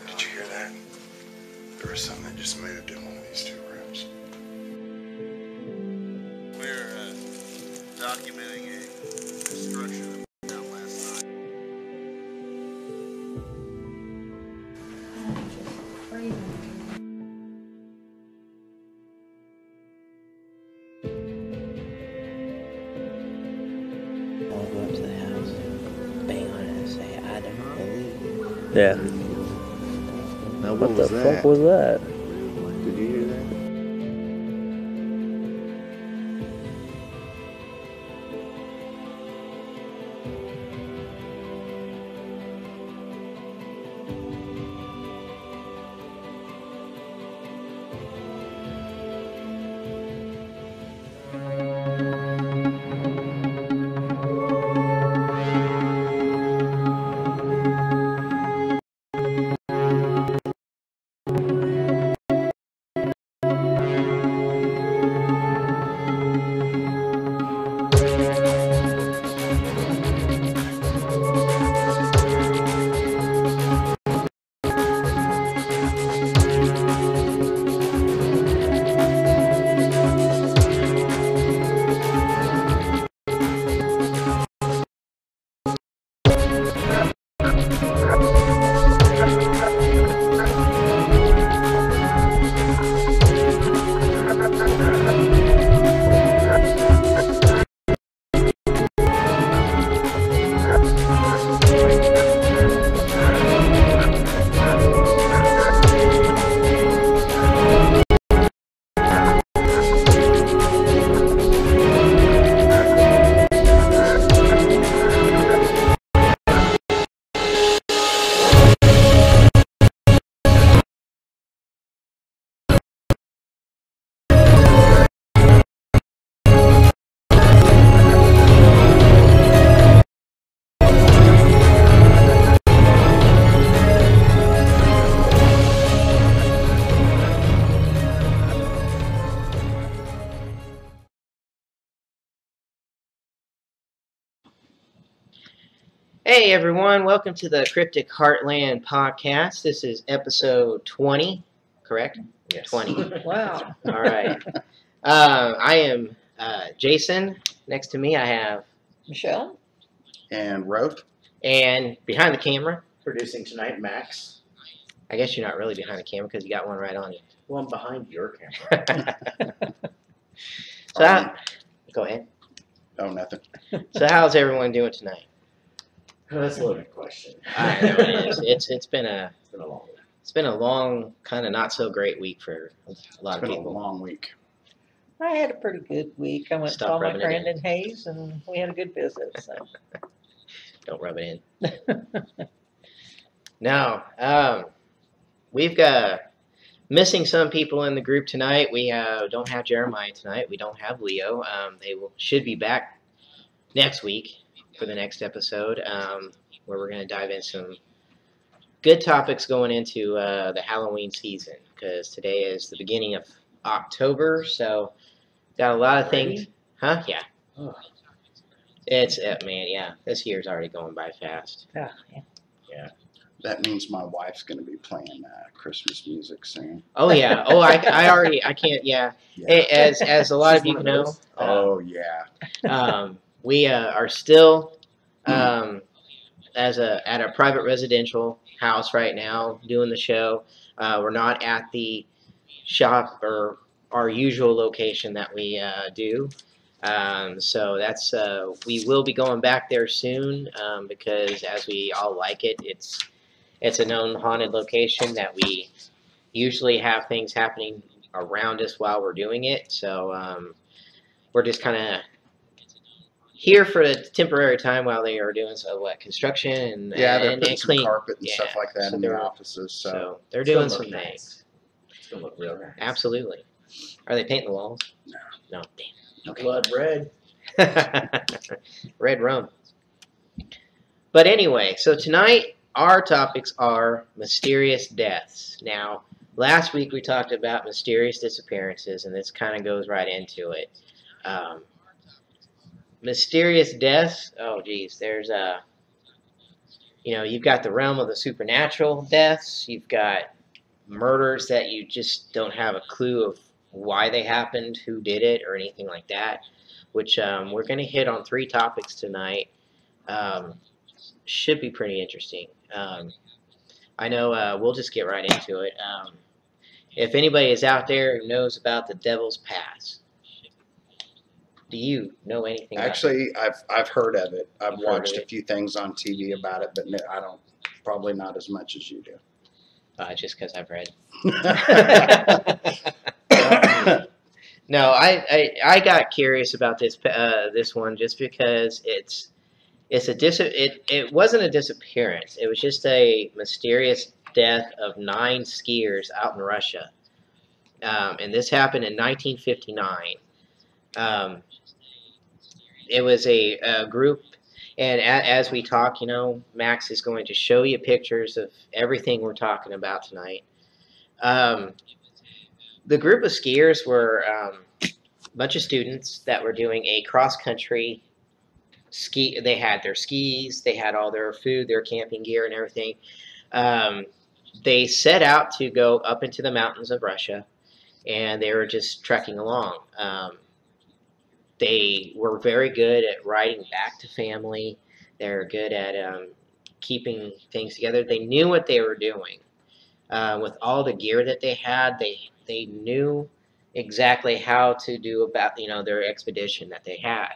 Did you hear that? There was something that just moved in one of these two rooms. We're documenting a destruction that went down last night. I'll go up to the house, bang on it, and say, "I don't believe." Yeah. Now, What the fuck was that? Did you hear that? Hey everyone, welcome to the Cryptic Heartland podcast. This is episode 20, correct? Yes. 20. Wow. All right. I am Jason. Next to me I have, Michelle? And Roth. and behind the camera, Producing tonight, Max. I guess you're not really behind the camera because you got one right on you. Well, I'm behind your camera. So, go ahead. Oh, nothing. So how's everyone doing tonight? That's a loaded question. I know it is. It's been a It's been a long week. long, kind of not so great week for a lot It's of been a people. long week. I had a pretty good week. I went and Stop saw my rubbing it friend in. in Hayes, and we had a good visit. So. Don't rub it in. No, we've got missing some people in the group tonight. We don't have Jeremiah tonight. We don't have Leo. They should be back next week for the next episode, where we're going to dive in some good topics going into the Halloween season, because today is the beginning of October, so got a lot of things. Huh? Yeah. Oh. It's man, yeah. This year's already going by fast. Yeah, yeah. That means my wife's going to be playing Christmas music soon. Oh yeah. Oh, I already. I can't. Yeah. Hey, as a lot of you know. Oh, yeah. We are still at a private residential house right now doing the show. We're not at the shop or our usual location that we do. So that's we will be going back there soon, because as we all like it, it's a known haunted location that we usually have things happening around us while we're doing it. So we're just kind of here for a temporary time while they are doing construction and They're and putting some clean carpet and stuff like that so in the they're- offices. So they're doing some things. Nice. It's going to look real nice. Absolutely. Are they painting the walls? No. No. Damn. Okay. Blood red. Red rum. But anyway, so tonight our topics are mysterious deaths. Now, last week we talked about mysterious disappearances, and this kind of goes right into it. Um, Mysterious deaths. Oh, geez, there's you've got the realm of the supernatural deaths. You've got murders that you just don't have a clue of why they happened, who did it, or anything like that. Which we're going to hit on 3 topics tonight. Should be pretty interesting. I know we'll just get right into it. If anybody is out there who knows about the Devil's Pass, do you know anything about it? Actually, I've heard of it. I've You've heard watched of a it? few things on TV about it, but no, I don't. Probably not as much as you do. Just because I've read. No, I got curious about this one just because it wasn't a disappearance. It was just a mysterious death of 9 skiers out in Russia, and this happened in 1959. It was a group, and as we talk, Max is going to show you pictures of everything we're talking about tonight. The group of skiers were a bunch of students that were doing a cross-country ski. They had their skis, they had all their food, their camping gear, and everything. They set out to go up into the mountains of Russia, and they were just trekking along. They were very good at riding back to family. They were good at keeping things together. They knew what they were doing. With all the gear that they had, they knew exactly how to do about their expedition that they had.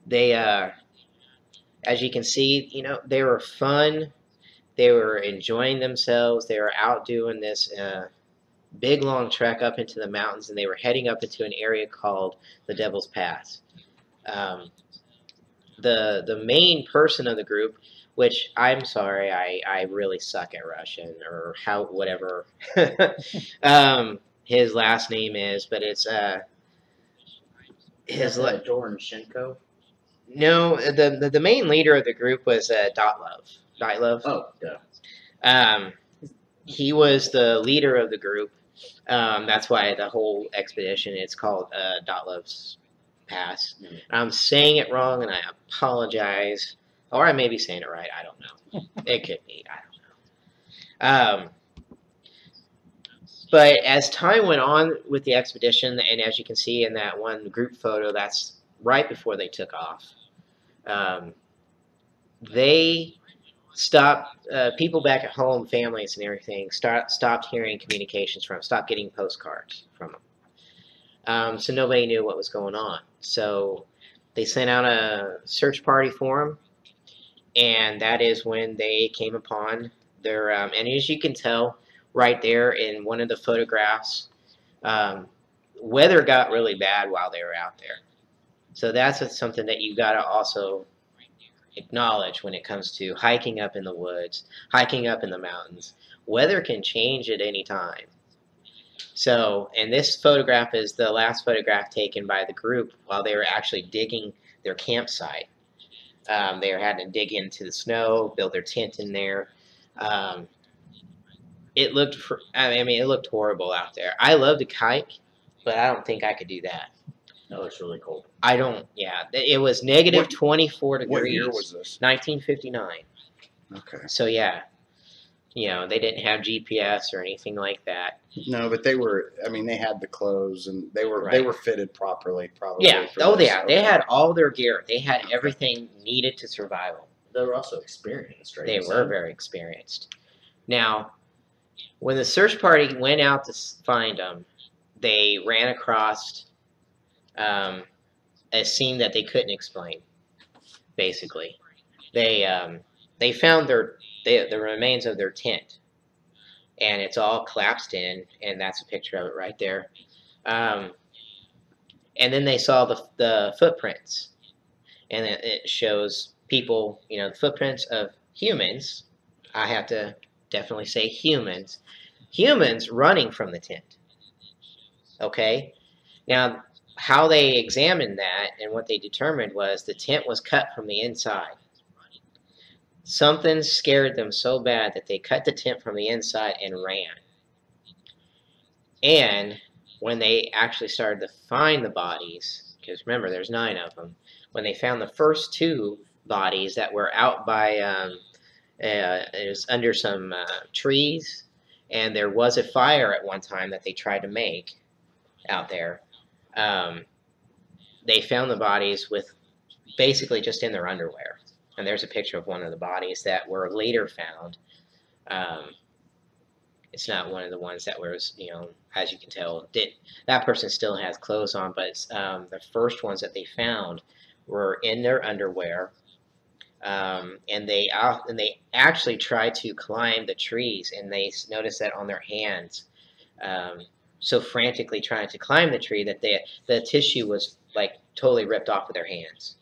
They as you can see, they were fun. They were enjoying themselves. They were out doing this big long trek up into the mountains, and they were heading up into an area called the Devil's Pass. The main person of the group, which I'm sorry, I really suck at Russian or whatever his last name is, but it's Doroshenko? No, the main leader of the group was Dyatlov. Dyatlov. Oh, yeah. He was the leader of the group. That's why the whole expedition is called Dyatlov's Pass. Mm. I'm saying it wrong, and I apologize. Or I may be saying it right. I don't know. It could be. I don't know. But as time went on with the expedition, and as you can see in that one group photo, that's right before they took off. They stopped, people back at home, families and everything, stopped hearing communications from them, stopped getting postcards from them. So nobody knew what was going on. So they sent out a search party for them, and that is when they came upon their, and as you can tell right there in one of the photographs, weather got really bad while they were out there. So that's something that you got to also acknowledge when it comes to hiking up in the woods, hiking up in the mountains. Weather can change at any time. So, and this photograph is the last photograph taken by the group while they were actually digging their campsite. They were having to dig into the snow, build their tent in there. It looked horrible out there. I love to hike, but I don't think I could do that. That looks really cold. I don't, yeah. It was negative 24 degrees. What year was this? 1959. Okay. So, yeah. They didn't have GPS or anything like that. No, but they were. I mean, they had the clothes, and they were fitted properly. Probably. Yeah. For this. Yeah. They had all their gear. They had everything needed to survival. They were also experienced, right? They were very experienced. Now, when the search party went out to find them, they ran across a scene that they couldn't explain. Basically, they found the remains of their tent, and it's all collapsed in, and that's a picture of it right there. And then they saw the footprints, and it shows people, the footprints of humans. I have to definitely say humans running from the tent. Okay, now how they examined that and what they determined was the tent was cut from the inside. Something scared them so bad that they cut the tent from the inside and ran. And when they actually started to find the bodies, because remember, there's 9 of them, when they found the first 2 bodies that were out by, it was under some trees, and there was a fire at one time that they tried to make out there. They found the bodies with basically just in their underwear. And there's a picture of one of the bodies that were later found. It's not one of the ones that was, you know, as you can tell, that person still has clothes on, but the first ones that they found were in their underwear. And they actually tried to climb the trees, and they noticed that on their hands, so frantically trying to climb the tree that the tissue was like totally ripped off of their hands.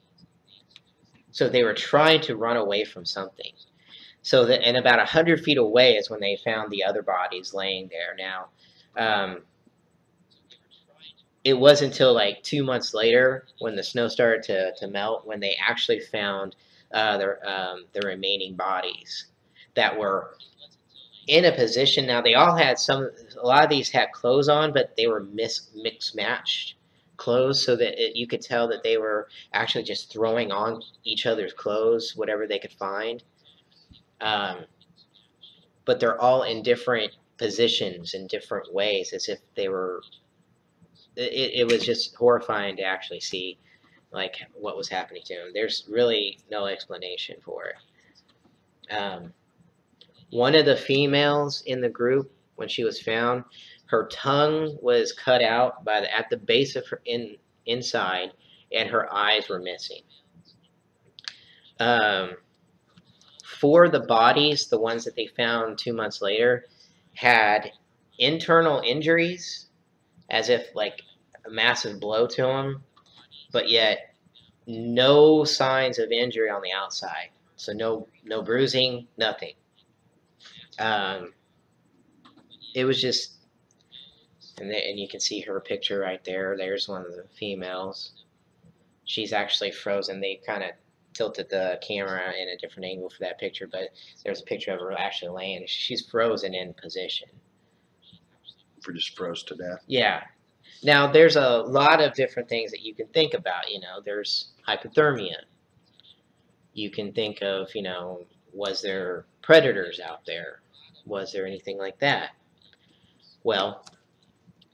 So they were trying to run away from something. So that, and about 100 feet away is when they found the other bodies laying there. Now, it wasn't until like 2 months later, when the snow started to melt, when they actually found the remaining bodies that were in a position. Now they all had a lot of these had clothes on, but they were mixed matched clothes, so that you could tell that they were actually just throwing on each other's clothes, whatever they could find. But they're all in different positions in different ways, as if they were. It was just horrifying to actually see, like, what was happening to them. There's really no explanation for it. One of the females in the group, when she was found, her tongue was cut out at the base of her inside, and her eyes were missing. For the bodies, the ones that they found 2 months later, had internal injuries, as if like a massive blow to them, but yet no signs of injury on the outside. So no bruising, nothing. It was just, and you can see her picture right there. There's one of the females. She's actually frozen. They kind of tilted the camera in a different angle for that picture, but there's a picture of her actually laying. She's frozen in position. Just froze to death. Yeah. Now, there's a lot of different things that you can think about. You know, there's hypothermia. You can think of, you know, was there predators out there? Was there anything like that? Well,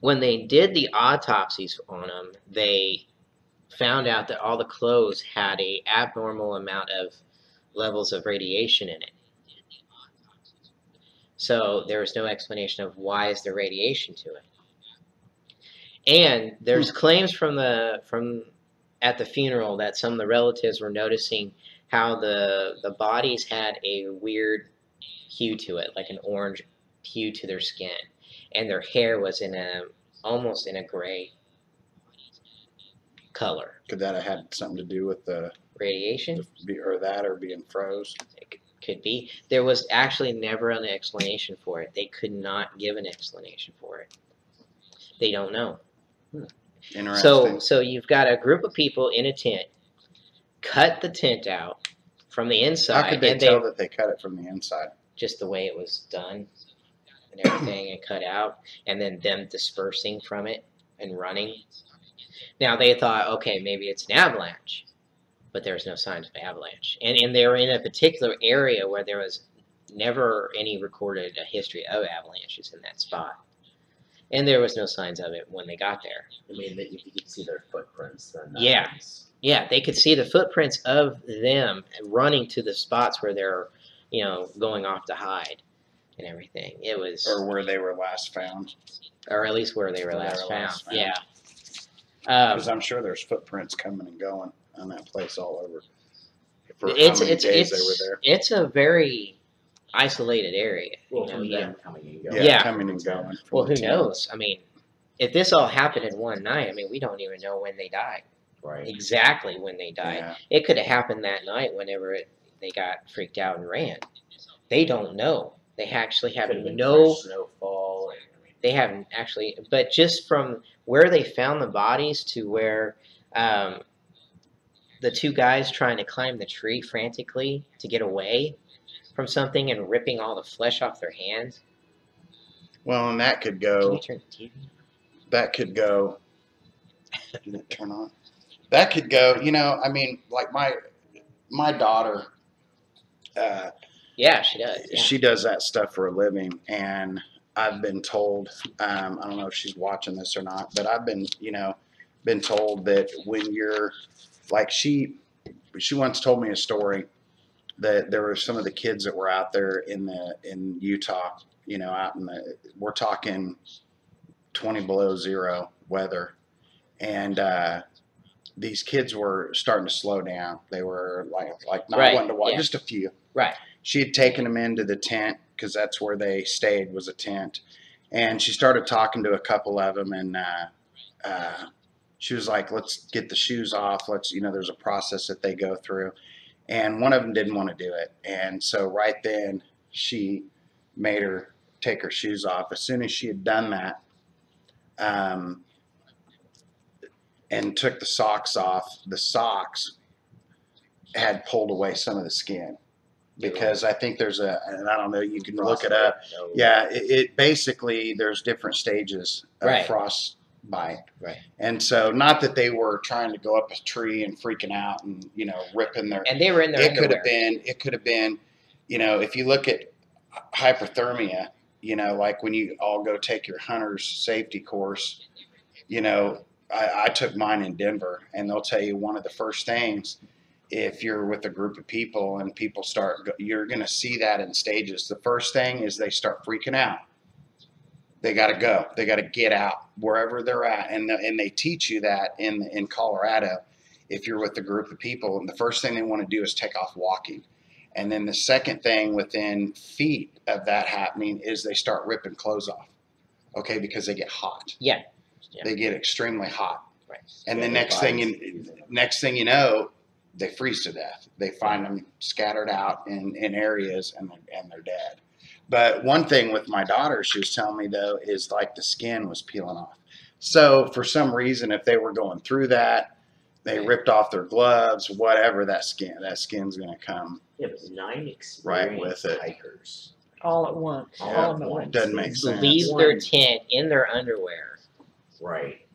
when they did the autopsies on them, they found out that all the clothes had an abnormal amount of levels of radiation in it. So there was no explanation of why is there radiation to it. And there's claims at the funeral that some of the relatives were noticing how the bodies had a weird hue to it, like an orange hue to their skin, and their hair was almost in a gray color. Could that have had something to do with the radiation, or being froze? It could be. There was actually never an explanation for it. They could not give an explanation for it. They don't know. Interesting. So you've got a group of people in a tent, cut the tent out from the inside. How could they tell that they cut it from the inside? Just the way it was done and everything, and cut out, and then them dispersing from it and running. Now they thought, okay, maybe it's an avalanche, but there's no signs of avalanche. And they were in a particular area where there was never any recorded history of avalanches in that spot. And there was no signs of it when they got there. I mean, if you could see their footprints, then yeah, they could see the footprints of them running to the spots where they're, you know, going off to hide and everything. It was, or where they were last found, or at least where they were last found. Yeah, because I'm sure there's footprints coming and going on that place all over. For how many days they were there. It's a very isolated area. Well, you know, from yeah. them coming and going. Yeah. Coming and going. Well, who knows? I mean, if this all happened in one night, I mean, we don't even know when they died. Right. Exactly when they died. Yeah. It could have happened that night whenever they got freaked out and ran. They don't know. They actually have no snowfall. They haven't actually, but just from where they found the bodies to where the two guys trying to climb the tree frantically to get away from something and ripping all the flesh off their hands. Well, and that could Can go. you turn the TV? That could go. Did it turn on? That could go. You know, I mean, like my daughter. Yeah, she does. Yeah. She does that stuff for a living, and I've been told. I don't know if she's watching this or not, but I've been, been told that when you're like she once told me a story that there were some of the kids that were out there in Utah, out we're talking 20 below zero weather, and these kids were starting to slow down. They were like not Right, wanting to watch, yeah. just a few. Right. She had taken them into the tent because that's where they stayed, was a tent, and she started talking to a couple of them, and she was like, "Let's get the shoes off. Let's, there's a process that they go through." And one of them didn't want to do it. And so right then she made her take her shoes off. As soon as she had done that, and took the socks off, the socks had pulled away some of the skin. Because I think there's and I don't know, you can look it up. Yeah, it basically, there's different stages of frostbite. Right. And so, not that they were trying to go up a tree and freaking out and, ripping their. And they were in their underwear. It could have been, if you look at hypothermia, like when you all go take your hunter's safety course, I took mine in Denver, and they'll tell you one of the first things, if you're with a group of people and people you're going to see that in stages. The first thing is they start freaking out. They got to go. They got to get out wherever they're at. And they teach you that in Colorado, if you're with a group of people, and the first thing they want to do is take off walking. And then the second thing within feet of that happening is they start ripping clothes off. Okay, because they get hot. Yeah. They get extremely hot. Right. And the next thing you know, they freeze to death. They find them scattered out in areas, and they're dead. But one thing with my daughter, she was telling me, though, is like the skin was peeling off. So for some reason, if they were going through that, they ripped off their gloves, whatever, that skin's going to come. Yeah, but 9 experienced right with it. hikers. All at once. Yeah, All at once. doesn't make sense. Leave their tent in their underwear. Right.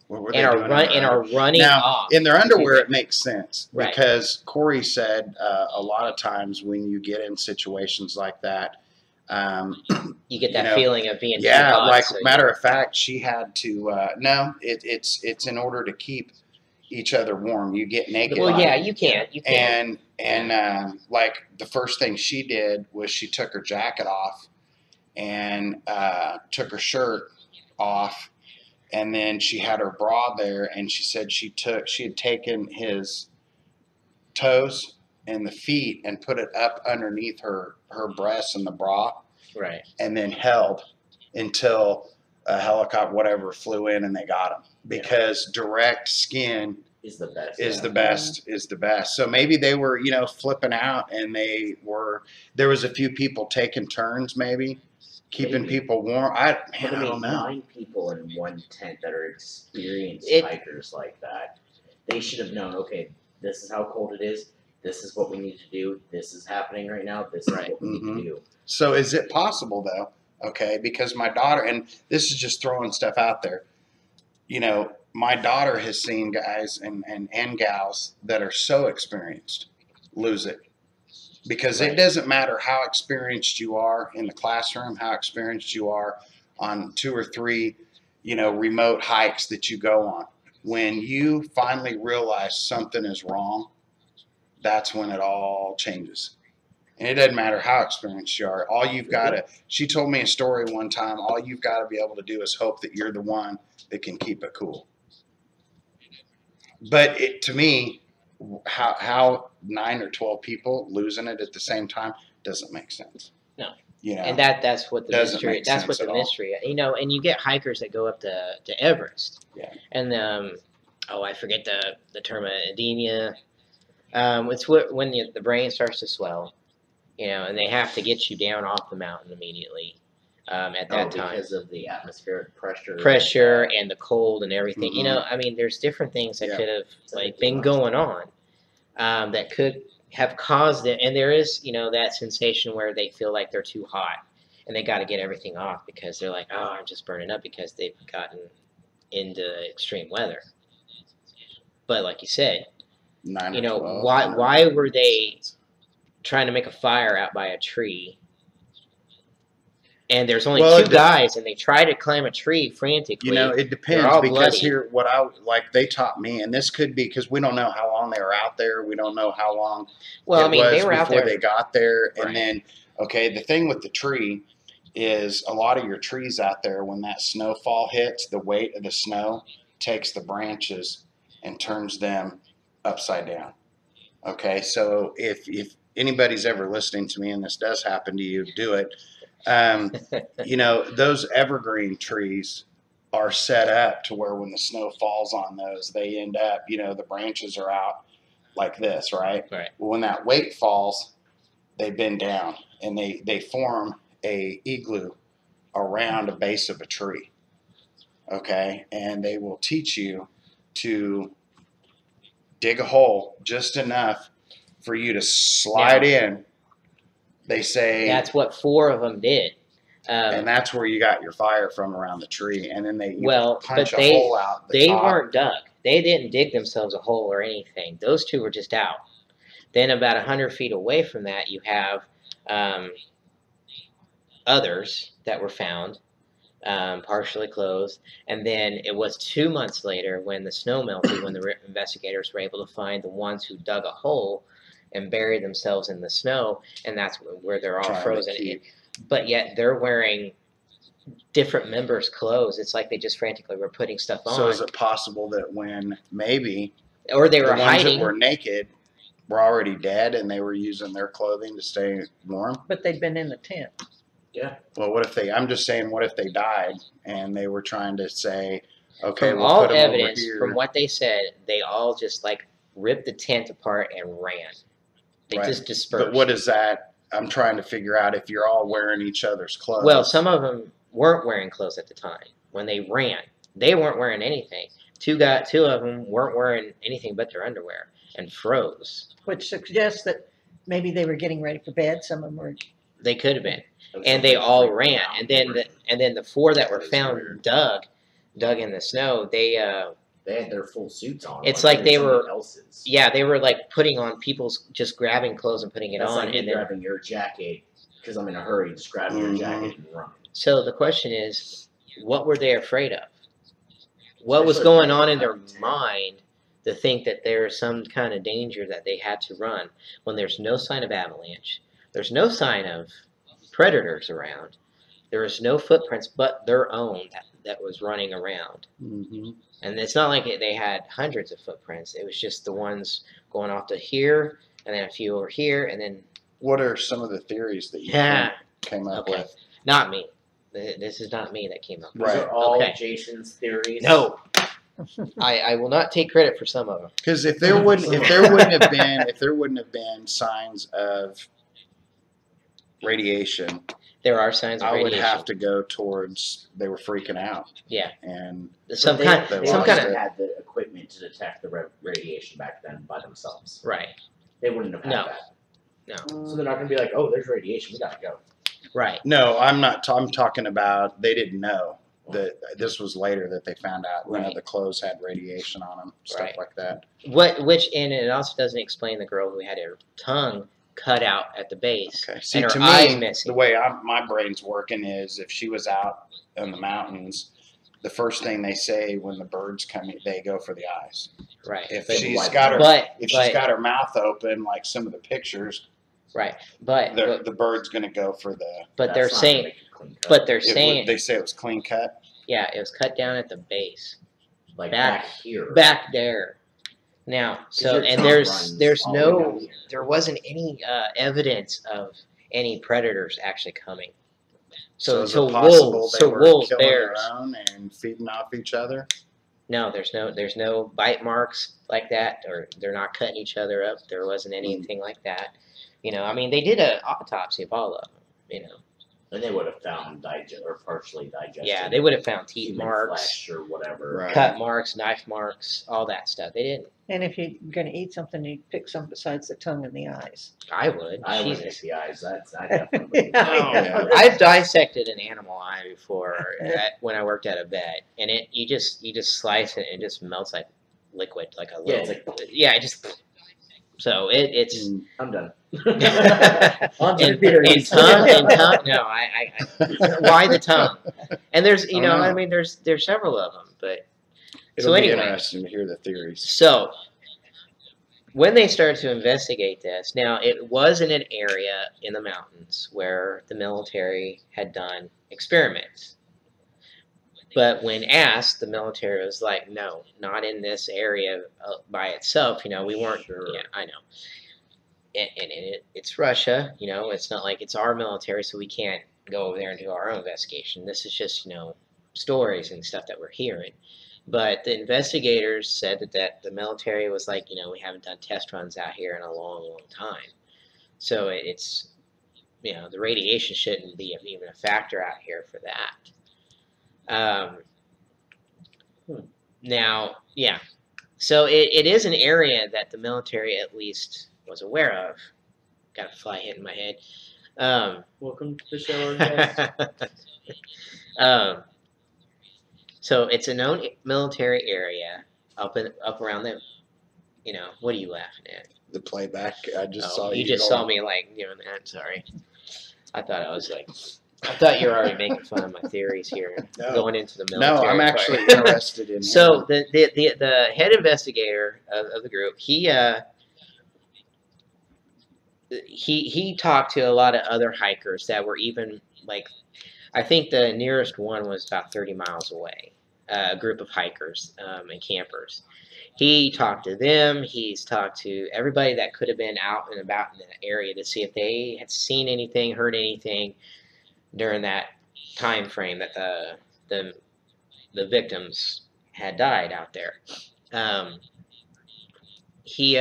What were they And doing are running now, off. in their underwear, it makes sense. Right. Because Corey said a lot of times when you get in situations like that, you get that feeling of being too yeah, hot, like so matter of fact, she had to it's in order to keep each other warm. You get naked. Well, yeah, you can't. And like the first thing she did was she took her jacket off and took her shirt off, and then she had her bra there, and she said she had taken his toes and the feet and put it up underneath her breasts and the bra. Right. And then held until a helicopter, whatever, flew in and they got him. Because direct skin is the best. Is the best. So maybe they were, flipping out, and there was a few people taking turns, maybe keeping people warm. I don't know. 9 people in one tent that are experienced hikers like that. They should have known, okay, this is how cold it is. This is what we need to do. This is happening right now. This is what we need to do. So is it possible, though? Okay, because my daughter, and this is just throwing stuff out there, my daughter has seen guys and gals that are so experienced lose it. Because it doesn't matter how experienced you are in the classroom, how experienced you are on 2 or 3, remote hikes that you go on. When you finally realize something is wrong, that's when it all changes. And it doesn't matter how experienced you are. All you've got to, she told me a story one time, all you've got to be able to do is hope that you're the one that can keep it cool. But to me, how 9 or 12 people losing it at the same time doesn't make sense. No. And that's what the mystery. That's what the mystery. And you get hikers that go up to Everest. Yeah. And I forget the term, edema. It's when the brain starts to swell, and they have to get you down off the mountain immediately. at that time. Because of the atmospheric pressure. Pressure and the cold and everything. You Mhm. know, I mean, there's different things that Yeah. could have I think been they going on that could have caused it. And there is, that sensation where they feel like they're too hot and they got to get everything off because they're like, oh, I'm just burning up because they've gotten into extreme weather. But like you said, 9 or 12. why were they trying to make a fire out by a tree? And there's only two guys, and they try to climb a tree frantically. It depends all because bloody. here, they taught me, and this could be because we don't know how long they were out there. We don't know how long Well, it I mean, was they were out before there. they got there. Right. And then, okay, the thing with the tree is a lot of your trees out there, when that snowfall hits, the weight of the snow takes the branches and turns them upside down. Okay, so if anybody's ever listening to me and this does happen to you, do it. Those evergreen trees are set up to where when the snow falls on those, they end up, the branches are out like this, right? Right. Well, when that weight falls, they bend down and they form a igloo around a base of a tree. Okay, and they will teach you to dig a hole just enough for you to slide in. They say that's what 4 of them did. And that's where you got your fire from, around the tree. And then they punch but a hole out the they top. weren't dug. They didn't dig themselves a hole or anything. Those 2 were just out. Then about 100 feet away from that, you have others that were found, partially closed. And then it was 2 months later when the snow melted, when the investigators were able to find the ones who dug a hole and buried themselves in the snow, and that's where they're all frozen. But yet they're wearing different members' clothes. It's like they just frantically were putting stuff on. So is it possible that when maybe or they were the ones hiding, that were naked were already dead and they were using their clothing to stay warm? But they'd been in the tent. Yeah. Well, what if they died and they were trying to say, okay, from we'll all put them evidence, over here. from what they said, they all just ripped the tent apart and ran. They just dispersed. But what is that? I'm trying to figure out if you're all wearing each other's clothes. Well, some of them weren't wearing clothes at the time when they ran. They weren't wearing anything. 2 of them weren't wearing anything but their underwear and froze. Which suggests that maybe they were getting ready for bed. Some of them were. They could have been, and they all ran. And then the 4 that were found dug in the snow. They had their full suits on. It's like they were. Else's. Yeah, they were putting on people's, just grabbing clothes and putting it That's on, like and then grabbing your jacket because I'm in a hurry. Just grabbing your jacket and running. So the question is, what were they afraid of? What was going on in their mind to think that there is some kind of danger that they had to run when there's no sign of avalanche, there's no sign of predators around, there is no footprints but their own that was running around. Mm-hmm. And it's not like they had hundreds of footprints. It was just the ones going off to here, and then a few over here, and then... What are some of the theories that you came up with? Not me. This is not me that came up with Right. Those are all Jason's theories. No. I will not take credit for some of them. Because if there wouldn't have been signs of radiation, there are signs of I radiation. would have to go towards they were freaking out. Yeah. And some They kind of had the equipment to detect the radiation back then by themselves. right. They wouldn't have had No. that. No. So they're not going to be like, oh, there's radiation. We got to go. Right. no, I'm not. I'm talking about they didn't know that this was later that they found out. Right. The clothes had radiation on them, stuff Right. like that. And it also doesn't explain the girl who had her tongue cut out at the base Okay. See, and her to eyes me, missing. the way my brain's working is if she was out in the mountains, the first thing they say when the birds come in, they go for the eyes. Right. If But she's why- got her, But she's got her mouth open, like some of the pictures, right. But the bird's going to go for the. but they're That's not saying gonna make a clean cut. but they're It saying they say it was clean cut. yeah, it was cut down at the base. like back- back here. Back there. Now, so your and tongue there's runs all the way no down here. there wasn't any evidence of any predators actually coming. So is it possible wolves, they so were wolves, killing bears. their own and feeding off each other? No, there's no bite marks like that, or they're not cutting each other up. There wasn't anything like that. I mean, they did an autopsy of all of them. And they would have found partially digested. Yeah, they would have found teeth human marks, flesh or whatever. Right. cut marks, knife marks, all that stuff. They didn't. And if you're gonna eat something, you pick some besides the tongue and the eyes. I would. I would Jesus. pick the eyes. I definitely. Yeah. I've dissected an animal eye before when I worked at a vet, and you just slice it and it just melts like liquid, like a little. Yeah, it just. So it's. I'm done. and tongue. No, I why the tongue? And there's Oh, no. I mean there's several of them, but It'll so be anyway. interesting to hear the theories. So when they started to investigate this, now it was in an area in the mountains where the military had done experiments. But when asked, the military was like, no, not in this area by itself. We weren't. Sure. Yeah, I know. And it's Russia. It's not like it's our military, so we can't go over there and do our own investigation. This is just, stories and stuff that we're hearing. But the investigators said that the military was like, we haven't done test runs out here in a long, long time. So it's, the radiation shouldn't be even a factor out here for that. Now, yeah. So it is an area that the military at least was aware of. Got a fly hitting my head. Welcome to the show, guys. So it's a known military area up around them. What are you laughing at? The playback. I just saw you you. just saw me like doing that. Sorry. I thought you were already making fun of my theories here, going into the military. No, I'm actually interested in. So the head investigator of the group, he talked to a lot of other hikers that were even like, I think the nearest one was about 30 miles away. A group of hikers and campers. He talked to them. He's talked to everybody that could have been out and about in the area to see if they had seen anything, heard anything during that time frame that the victims had died out there. He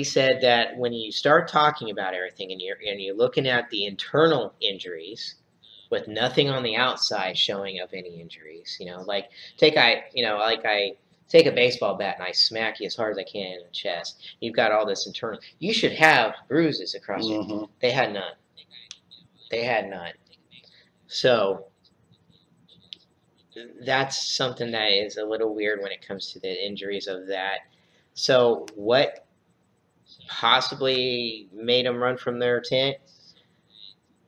said that when you start talking about everything and you're looking at the internal injuries with nothing on the outside showing of any injuries, like I take a baseball bat and I smack you as hard as I can in the chest. You've got all this internal. You should have bruises across you. They had none. So that's something that is a little weird when it comes to the injuries of that. So what possibly made them run from their tent?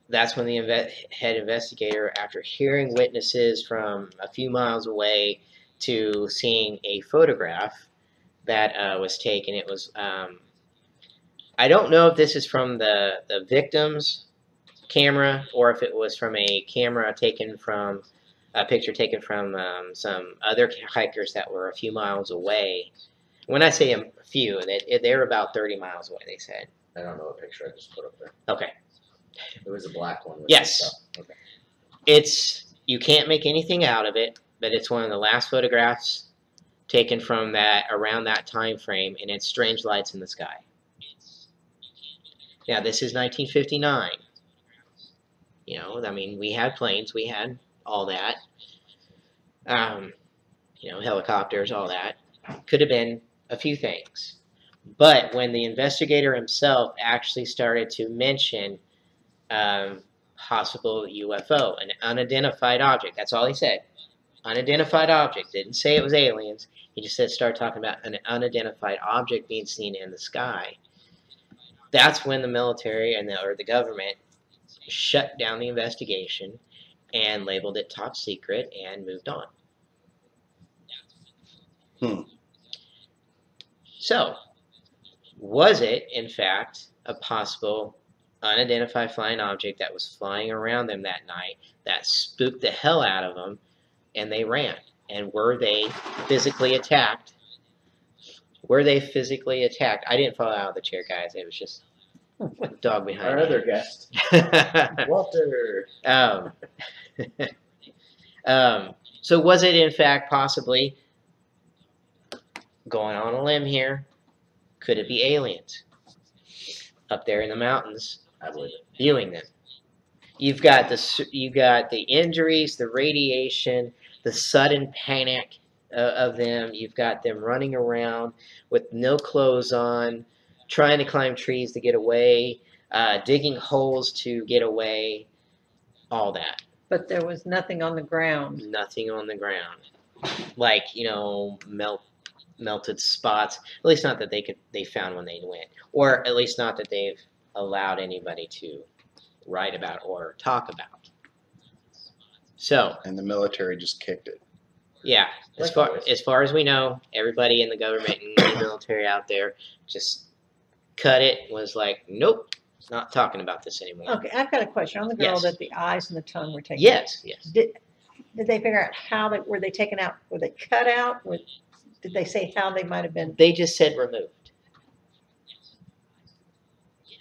That's when the head investigator, after hearing witnesses from a few miles away to seeing a photograph that was taken. It was, I don't know if this is from the victim's camera or if it was from a camera taken from, a picture taken from some other hikers that were a few miles away. When I say a few, they're about 30 miles away, they said. I don't know what picture I just put up there. Okay. It was a black one. With Yes. some stuff. Okay. You can't make anything out of it, but it's one of the last photographs taken from around that time frame, and it's strange lights in the sky. Now, this is 1959. I mean, we had planes, we had all that. Helicopters, all that. Could have been a few things. But when the investigator himself actually started to mention possible UFO, an unidentified object, that's all he said. Unidentified object. Didn't say it was aliens. He just said start talking about an unidentified object being seen in the sky. That's when the military or the government shut down the investigation and labeled it top secret and moved on. So, was it, in fact, a possible unidentified flying object that was flying around them that night that spooked the hell out of them and they ran? And were they physically attacked? I didn't fall out of the chair, guys. It was just the dog behind Our me. other guest, Walter. So was it, in fact, possibly, going on a limb here, could it be aliens up there in the mountains I believe it. viewing them? You've got the injuries, the radiation, the sudden panic of them. You've got them running around with no clothes on, trying to climb trees to get away, digging holes to get away, all that. But there was nothing on the ground. Nothing on the ground, like melted spots. At least not that they found when they went, or at least not that they've allowed anybody to write about or talk about. So, And the military just kicked it. yeah, as far as we know, everybody in the government and the military out there just cut it. Was like, nope, not talking about this anymore. Okay, I've got a question on the girl Yes. that the eyes and the tongue were taken. Yes, yes. Did they figure out how they were they taken out? Were they cut out? Did they say how they might have been? They just said removed.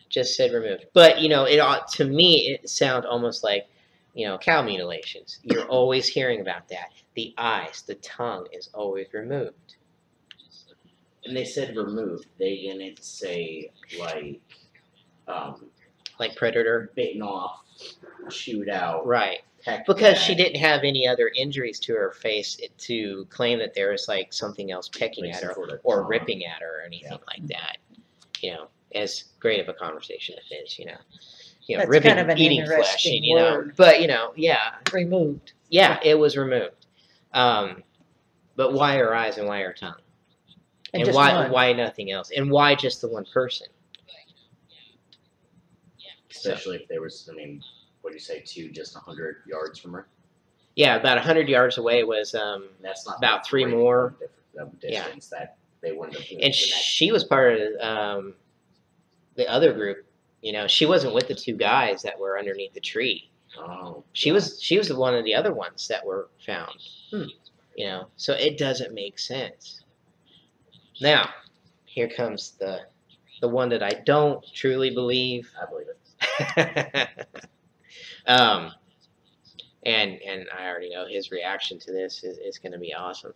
Just said removed. But to me, it sounds almost like cow mutilations. You're always hearing about that. The eyes, the tongue is always removed. And they said removed. They didn't say like predator. bitten off, chewed out. Right. pecked Because she at, didn't have any other injuries to her face to claim that there was like something else pecking like at some her sort of or trauma. ripping at her or anything like that. As great of a conversation it is, That's ripping, kind of an eating flesh, interesting and, word. but yeah, Removed. yeah, it was removed. But why her eyes and why her tongue? And And just why one. why nothing else? And why just the one person? Especially if there was, what do you say, just 100 yards from her? Yeah, about 100 yards away was That's not about the 3 great more. distance that they wouldn't have moved And the next. she was part of the other group. She wasn't with the two guys that were underneath the tree. Oh, She was one of the other ones that were found. So it doesn't make sense. Now, here comes the one that I don't truly believe. I believe it. And I already know his reaction to this is going to be awesome.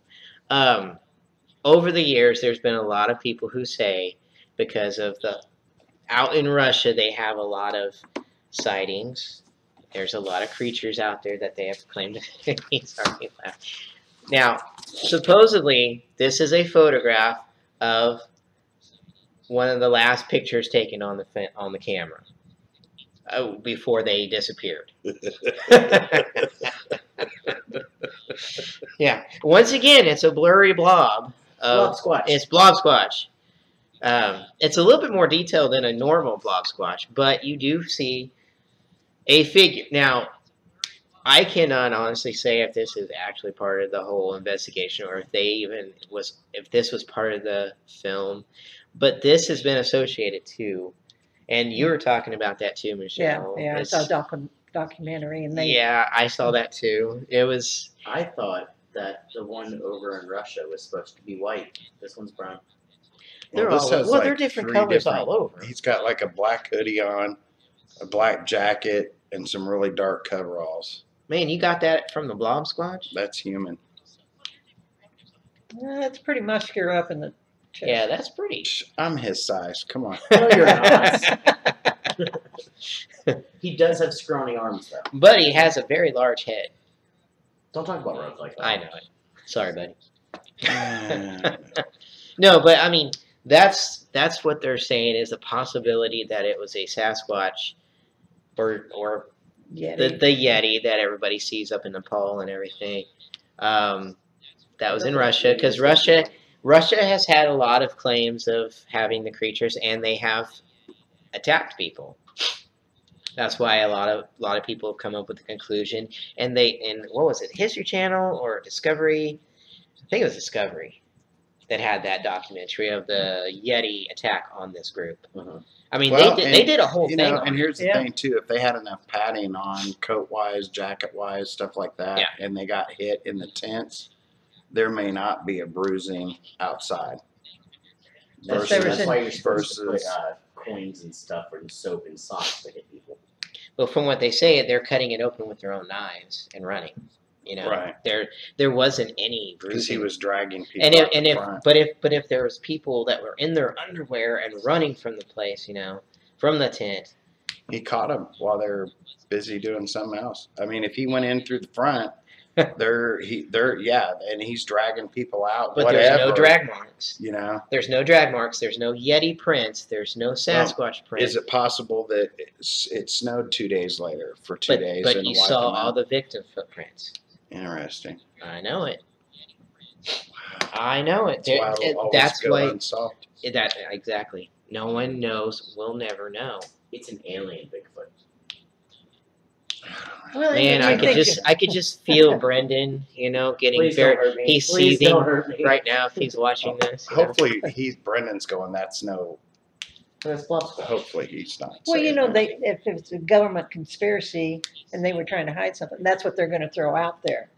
Over the years, there's been a lot of people who say because of out in Russia, they have a lot of sightings. There's a lot of creatures out there that they have claimed to be. Sorry, laugh. Now, supposedly, this is a photograph of one of the last pictures taken on the camera before they disappeared. Yeah. Once again, it's a blurry blob. Blob squatch. It's blob squatch. It's a little bit more detailed than a normal blob squatch, but you do see a figure. Now, I cannot honestly say if this is actually part of the whole investigation or if this was part of the film, but this has been associated too. And you were talking about that too, Michelle. Yeah. I saw a documentary, and Yeah, I saw that too. It was. I thought that the one over in Russia was supposed to be white. This one's brown. They're they're different three colors different- all over. He's got like a black hoodie on, a black jacket, and some really dark coveralls. Man, you got that from the blob squatch? That's human. it's pretty muscular up in the chest. Yeah, that's pretty. I'm his size. Come on. No, you're not. He does have scrawny arms, though. But he has a very large head. Don't talk about roads like that. I know it. Sorry, buddy. No, but I mean, that's what they're saying is a possibility that it was a Sasquatch or Yeti. the Yeti that everybody sees up in Nepal and everything. That was in Russia because Russia has had a lot of claims of having the creatures, and they have attacked people. That's why a lot of people have come up with the conclusion. And what was it, History Channel or Discovery? I think it was Discovery that had that documentary of the Yeti attack on this group. I mean, they did a whole thing. And here's the thing too: if they had enough padding on, coat-wise, jacket-wise, stuff like that, and they got hit in the tents, there may not be a bruising outside. That's why you're supposed to put coins and stuff and soap and socks to hit people. Well, from what they say, they're cutting it open with their own knives and running. Right. There wasn't any bruising. Because he was dragging people. But if there was people that were in their underwear and running from the place, from the tent, He caught him while they were busy doing something else. I mean, if he went in through the front, and he's dragging people out. But whatever, there's no drag marks. You know, There's no drag marks. There's no Yeti prints. There's no Sasquatch prints. is it possible that it snowed 2 days later for 2 days? But and you wiped saw them out? all the victim footprints. Interesting. I know it. I know it. That's why it'll always That's go why. unsolved. That exactly. No one knows. We'll never know. It's an alien Bigfoot. Well, Man, you I could just feel Brendan, getting Please very. don't hurt me. He's Please seething don't hurt me. right now if he's watching this. Hopefully, Brendan's going. That's no. That's possible. Hopefully, he's not. Well, saying that. if it's a government conspiracy and they were trying to hide something, that's what they're going to throw out there.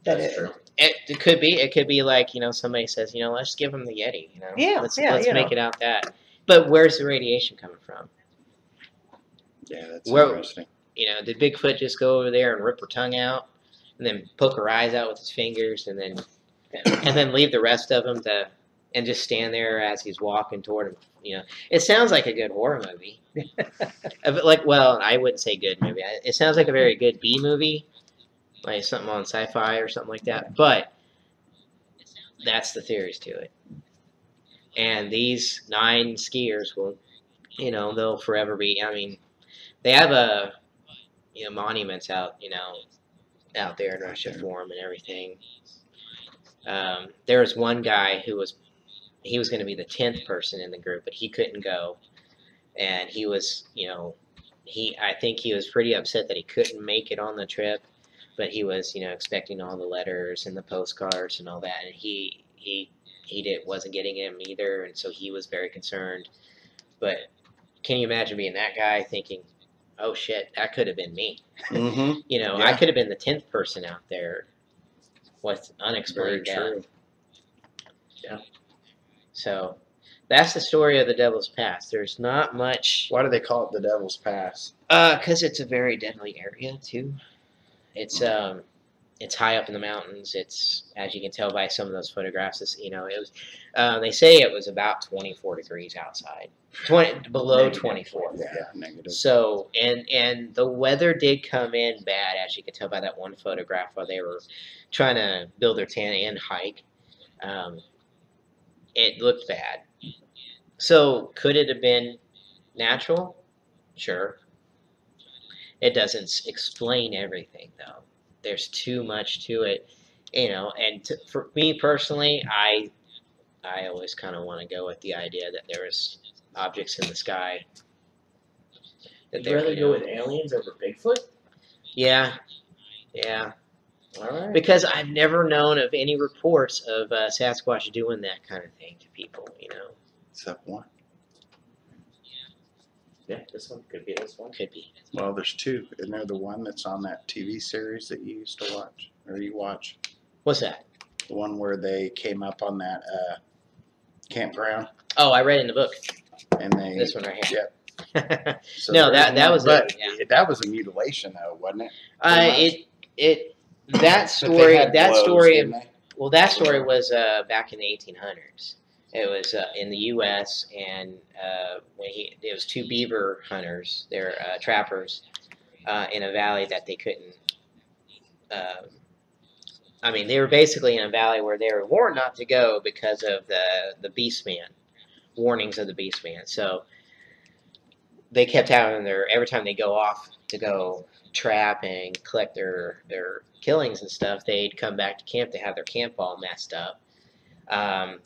That's true. It could be. It could be like somebody says, let's give him the Yeti. Yeah, let's yeah, make it out that. But where's the radiation coming from? Yeah, that's Well, interesting. Did Bigfoot just go over there and rip her tongue out, and then poke her eyes out with his fingers, and then leave the rest of them and just stand there as he's walking toward him? It sounds like a good horror movie. I wouldn't say good movie. It sounds like a very good B movie, like something on sci-fi or something like that. But that's the theories to it. And these 9 skiers will, they'll forever be. I mean, they have monuments out there in Russia for them and everything. There was one guy who was going to be the 10th person in the group, but he couldn't go, and he was, I think he was pretty upset that he couldn't make it on the trip, but he was, expecting all the letters and the postcards and all that, and he wasn't getting them either, and so he was very concerned. But can you imagine being that guy thinking, oh shit, that could have been me. Mm-hmm. I could have been the 10th person out there with unexplained death. Very true. Yeah. So that's the story of the Devil's Pass. There's not much. Why do they call it the Devil's Pass? Because it's a very deadly area too. It's high up in the mountains. It's, as you can tell by some of those photographs, it was. They say it was about 24 degrees outside, below Negative. 24. Yeah, negative. So and the weather did come in bad, as you could tell by that one photograph while they were trying to build their tent and hike. It looked bad. So could it have been natural? Sure. It doesn't explain everything though. There's too much to it, and for me personally, I always kind of want to go with the idea that there was objects in the sky. You'd rather go with aliens over Bigfoot? Yeah. All right. Because I've never known of any reports of Sasquatch doing that kind of thing to people, Except one. Yeah, this one could be this one. Could be. Well, there's 2. Isn't there the one that's on that TV series that you used to watch? Or you watch? What's that? The one where they came up on that campground Oh, I read in the book. and they... This one right here. Yep. So No, there's that one, was but it. Yeah. that was a mutilation, though, wasn't it? That But story. they had blows, didn't they? Well, that story was back in the 1800s. It was in the U.S. and it was 2 beaver hunters, they're trappers, in a valley that they couldn't. They were basically in a valley where they were warned not to go because of the beast man, warnings of the beast man. So they kept having every time they go off to go trap and collect their killings and stuff, they'd come back to camp to have their camp all messed up.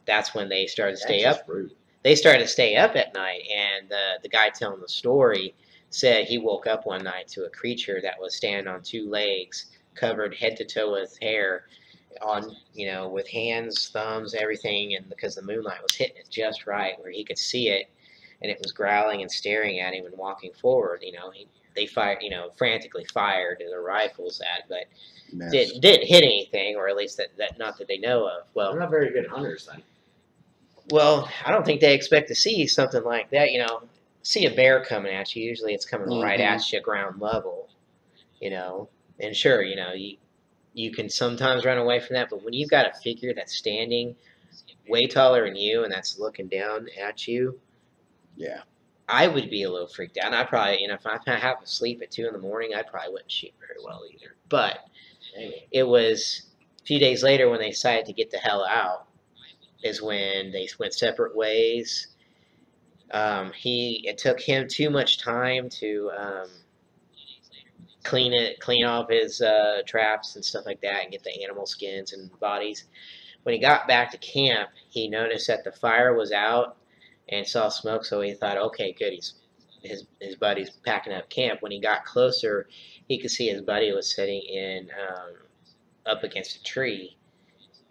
That's when they started to stay up. Rude. They started to stay up at night, and the guy telling the story said he woke up one night to a creature that was standing on 2 legs, covered head to toe with hair, on with hands, thumbs, everything, and because the moonlight was hitting it just right where he could see it, and it was growling and staring at him and walking forward. They fired, frantically fired their rifles at, but didn't hit anything, or at least that not that they know of. Well, They're not very good hunters then. Well, I don't think they expect to see something like that. See a bear coming at you. Usually, it's coming right at you, ground level. And sure, you can sometimes run away from that, but when you've got a figure that's standing way taller than you and that's looking down at you, Yeah. I would be a little freaked out. And I probably, if I have to sleep at 2 in the morning, I probably wouldn't shoot very well either. But it was a few days later when they decided to get the hell out is when they went separate ways. It took him too much time to clean off his traps and stuff like that, and get the animal skins and bodies. When he got back to camp, he noticed that the fire was out and saw smoke, so he thought, okay, good, his buddy's packing up camp. When he got closer, he could see his buddy was sitting in up against a tree,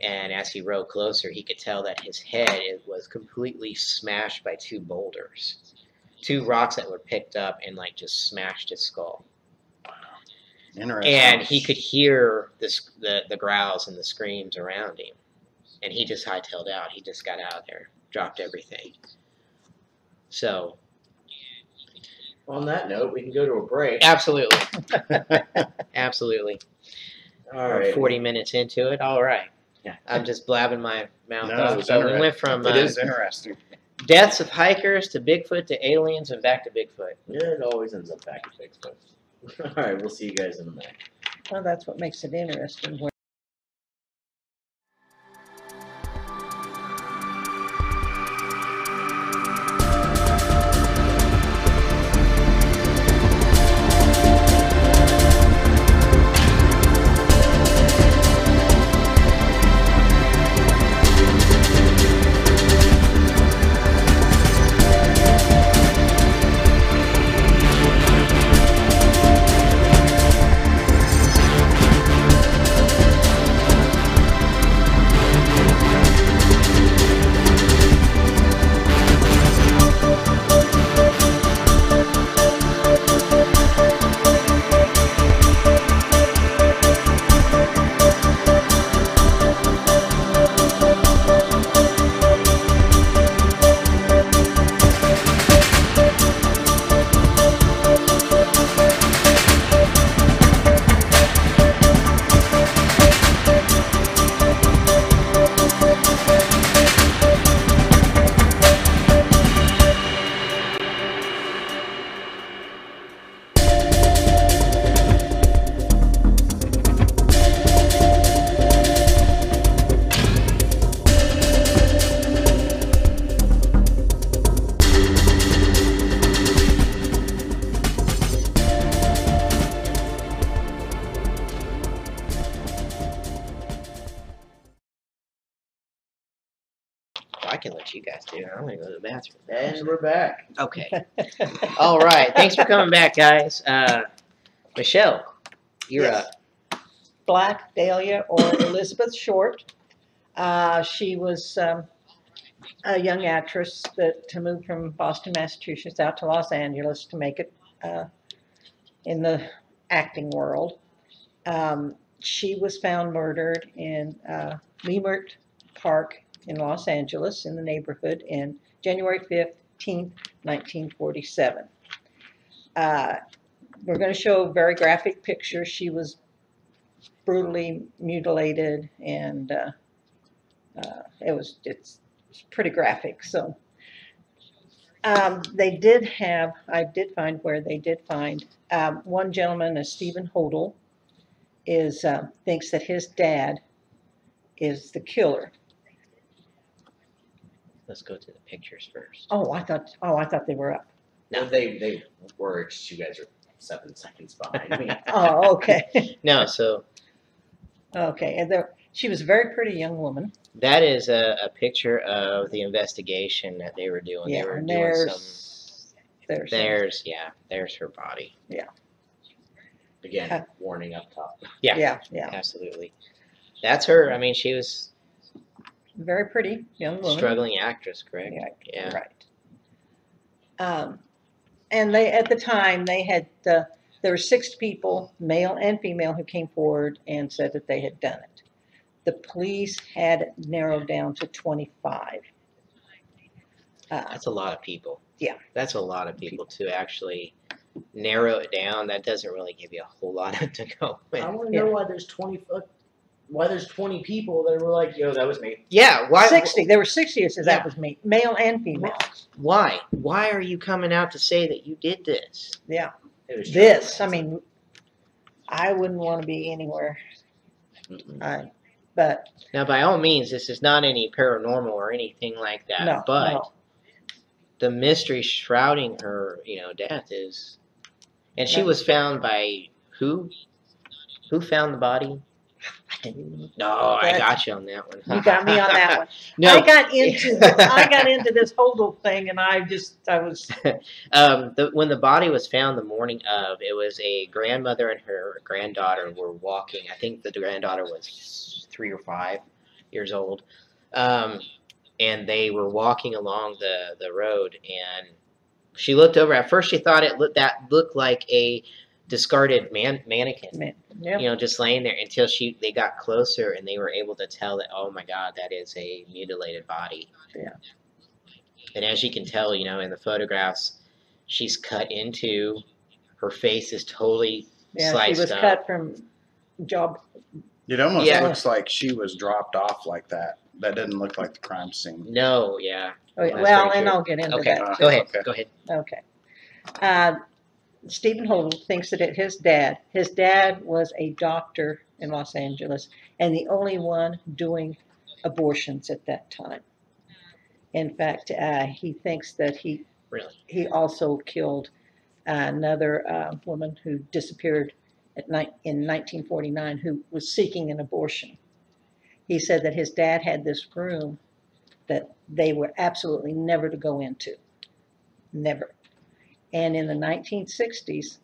and as he rode closer, he could tell that his head was completely smashed by 2 boulders, 2 rocks that were picked up and like just smashed his skull. Interesting. And he could hear the growls and the screams around him, and he just hightailed out. He just got out of there, dropped everything. So, On that note, we can go to a break. absolutely, absolutely. All right. 40 minutes into it. All right. Yeah. I'm just blabbing my mouth No, off. it's So we interesting. went from It is interesting. deaths of hikers to Bigfoot to aliens and back to Bigfoot. Yeah, it always ends up back at Bigfoot. All right, we'll see you guys in a minute. Well, that's what makes it interesting. I can let you guys do it. I'm going to go to the bathroom. And we're back. Okay. All right. Thanks for coming back, guys. Michelle, you're Yes. up. Black Dahlia or Elizabeth Short. She was a young actress that moved from Boston, Massachusetts out to Los Angeles to make it in the acting world. She was found murdered in Leimert Park in Los Angeles in the neighborhood in January 15th, 1947. We're going to show very graphic pictures. She was brutally mutilated, and it's pretty graphic. So I did find where they did find one gentleman, a Stephen Hodel, thinks that his dad is the killer. Let's go to the pictures first. I thought they were up. No, they were. Just you guys are 7 seconds behind me. Oh, okay. No, so Okay, and she was a very pretty young woman. that is a picture of the investigation that they were doing. Yeah, They were and doing there's there's her body. Again, warning up top. Yeah. yeah, Absolutely. That's her. I mean, she was very pretty young a woman. struggling actress, correct? Yeah, right. And at the time they had there were 6 people, male and female, who came forward and said that they had done it. The police had it narrowed down to 25. That's a lot of people. Yeah. That's a lot of people to actually narrow it down. That doesn't really give you a whole lot to go with. I want to know why there's 20 why there's 20 people that were like, yo, that was me. Yeah, why? 60. There were 60 who said Yeah. that was me, male and female. Why? Why are you coming out to say that you did this? Yeah. It was This, I traumatizing. mean, I wouldn't want to be anywhere. Mm-mm. But Now, by all means, this is not any paranormal or anything like that. no, but no. the mystery shrouding her, death is, and she No. was found by who? Who found the body? I didn't even. No, I That- got you on that one. You got me on that one. No, I got into this whole little thing, and I was. when the body was found the morning of, it was a grandmother and her granddaughter were walking. I think the granddaughter was 3 or 5 years old, and they were walking along the road. And she looked over. At first, she thought looked like a discarded mannequin. Yeah. Just laying there until they got closer and they were able to tell that, oh my God, that is a mutilated body. Yeah. And as you can tell, in the photographs, she's cut into, her face is totally Yeah, sliced she was up. cut from job. It almost Yeah. looks like she was dropped off like that. That didn't look like the crime scene. No, yeah. Oh, yeah, That's well, very and true. I'll get into Okay, that. go ahead. Okay. Go ahead. Okay. Stephen Holt thinks that his dad was a doctor in Los Angeles and the only one doing abortions at that time. In fact, he thinks that he also killed another woman who disappeared in 1949 who was seeking an abortion. He said that his dad had this room that they were absolutely never to go into. Never. And in the 1960s,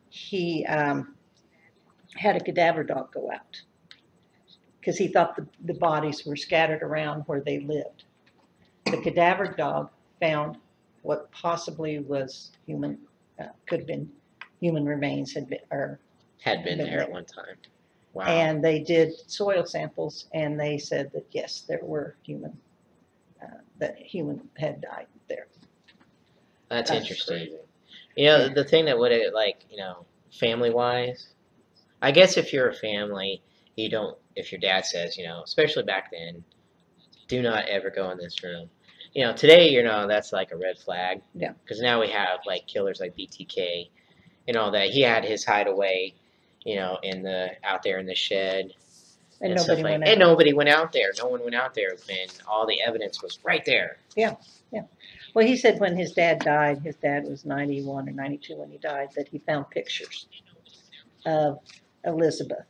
he had a cadaver dog go out because he thought the bodies were scattered around where they lived. The cadaver dog found what possibly was human, could have been human remains had been Been there at one time. Wow. And they did soil samples, and they said that yes, there were that human had died there. That's That's interesting. Yeah. The thing that would family wise, I guess if you're a family, if your dad says, especially back then, do not ever go in this room. Today, that's like a red flag. Yeah. Because now we have killers like BTK and all that. He had his hideaway, out there in the shed. And stuff nobody went out. And nobody went out there. No one went out there when all the evidence was right there. Well, he said when his dad died, his dad was 91 or 92 when he died, that he found pictures of Elizabeth,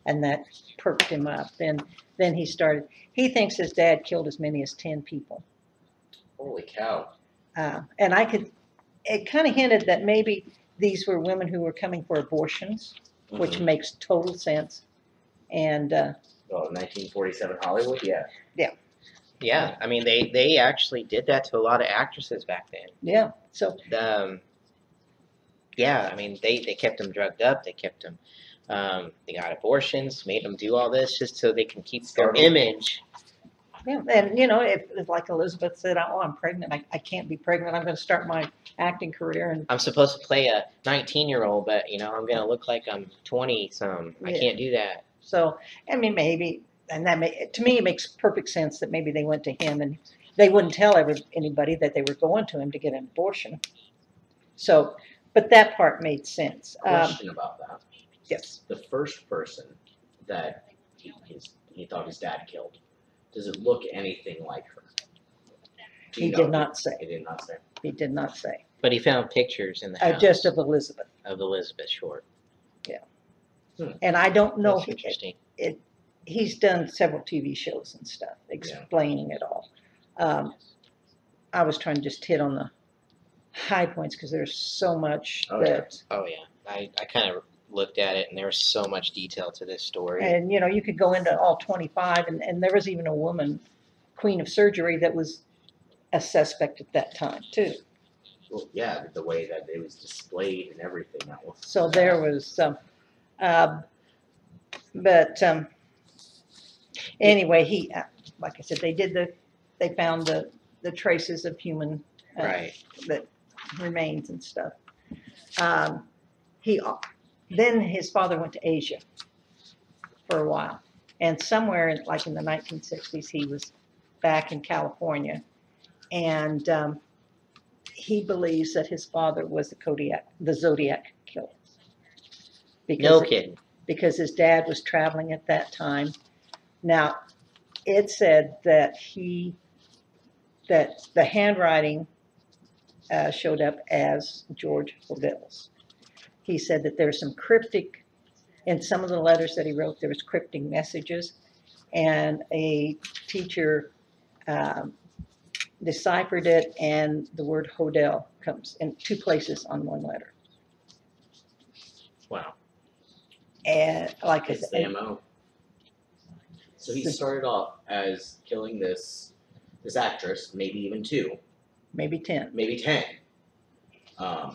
and that perked him up. Then he thinks his dad killed as many as 10 people. Holy cow. And it kind of hinted that maybe these were women who were coming for abortions, which makes total sense. And 1947 Hollywood, yeah. Yeah, I mean they actually did that to a lot of actresses back then. yeah, so Yeah, I mean they kept them drugged up. They kept them. They got abortions, made them do all this just so they can keep their image. yeah, and if like Elizabeth said, "Oh, I'm pregnant. I can't be pregnant. I'm going to start my acting career." And I'm supposed to play a 19-year-old, but I'm going to look like I'm 20-some. I Yeah. can't do that. so, I mean, maybe, and to me, it makes perfect sense that maybe they went to him and they wouldn't tell anybody that they were going to him to get an abortion. So, but that part made sense. Question about that. Yes. The first person that he thought his dad killed, does it look anything like her? Do you He know? did not say. He did not say. He did not say. But he found pictures in the house Just of Elizabeth. of Elizabeth Short. And I don't know. That's interesting. He's done several TV shows and stuff explaining it all. I was trying to just hit on the high points because there's so much Oh, yeah. that, Oh yeah, I kind of looked at it and there was so much detail to this story. and you could go into all 25, and there was even a woman, queen of surgery, that was a suspect at that time too. Well, yeah, the way that it was displayed and everything. That was. So there was some, but anyway, he, like I said, they found the traces of human that remains and stuff. Then his father went to Asia for a while, And somewhere, like in the 1960s, he was back in California, and he believes that his father was the Zodiac killer. No kidding. Because his dad was traveling at that time. Now, it said that the handwriting showed up as George Hodell's. He said that there's some cryptic, in some of the letters that he wrote, there was cryptic messages, and a teacher deciphered it, and the word Hodell comes in 2 places on 1 letter. Wow. And like I It's said, the MO. So he started off as killing this actress, maybe even 2, maybe 10. maybe 10.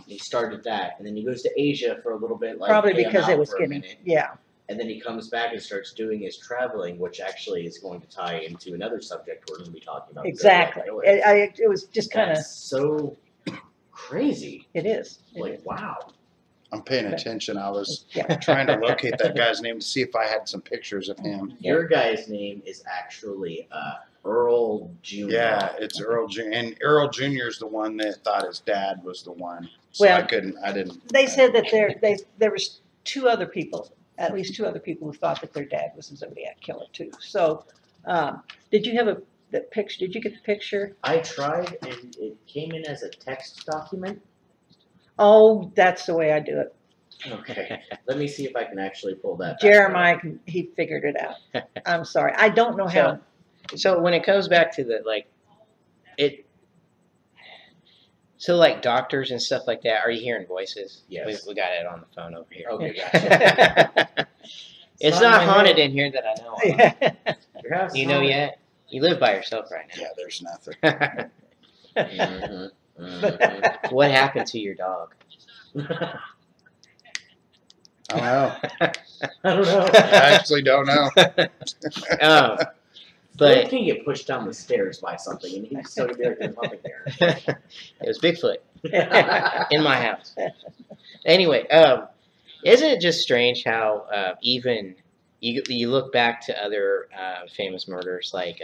He started that, and then he goes to Asia for a little bit, like Probably hey, I'm because out it was for a getting, minute. yeah. And then he comes back and starts doing his traveling, which actually is going to tie into another subject we're going to be talking about. Exactly. Zodiac killers. It was just kind of, That's so crazy. it is. Like, wow. I'm paying attention. I was Yeah. trying to locate that guy's name to see if I had some pictures of him. Your guy's name is actually Earl Jr. Yeah, it's Earl Jr. And Earl Jr. is the one that thought his dad was the one. So Well, I didn't. They said that there was 2 other people, at least 2 other people who thought that their dad was a Zodiac killer too. So, did you have the picture? Did you get the picture? I tried, and it came in as a text document. Oh, that's the way I do it. Okay, let me see if I can actually pull that back Jeremiah, he figured it out. I'm sorry, I don't know how. So when it comes back to the so like doctors and stuff like that, are you hearing voices? Yes. We got it on the phone over here. Okay, gotcha. It's not not in my haunted head. in here that I know of. Your house You is know haunted. yet? You live by yourself right Yeah, there's nothing. now. Mhm, mhm. What happened to your dog? I don't know. I don't know. I actually don't know. But But can get pushed down the stairs by something, and he's so there, there's nothing there. it was Bigfoot in my house. Anyway, isn't it just strange how even you look back to other famous murders like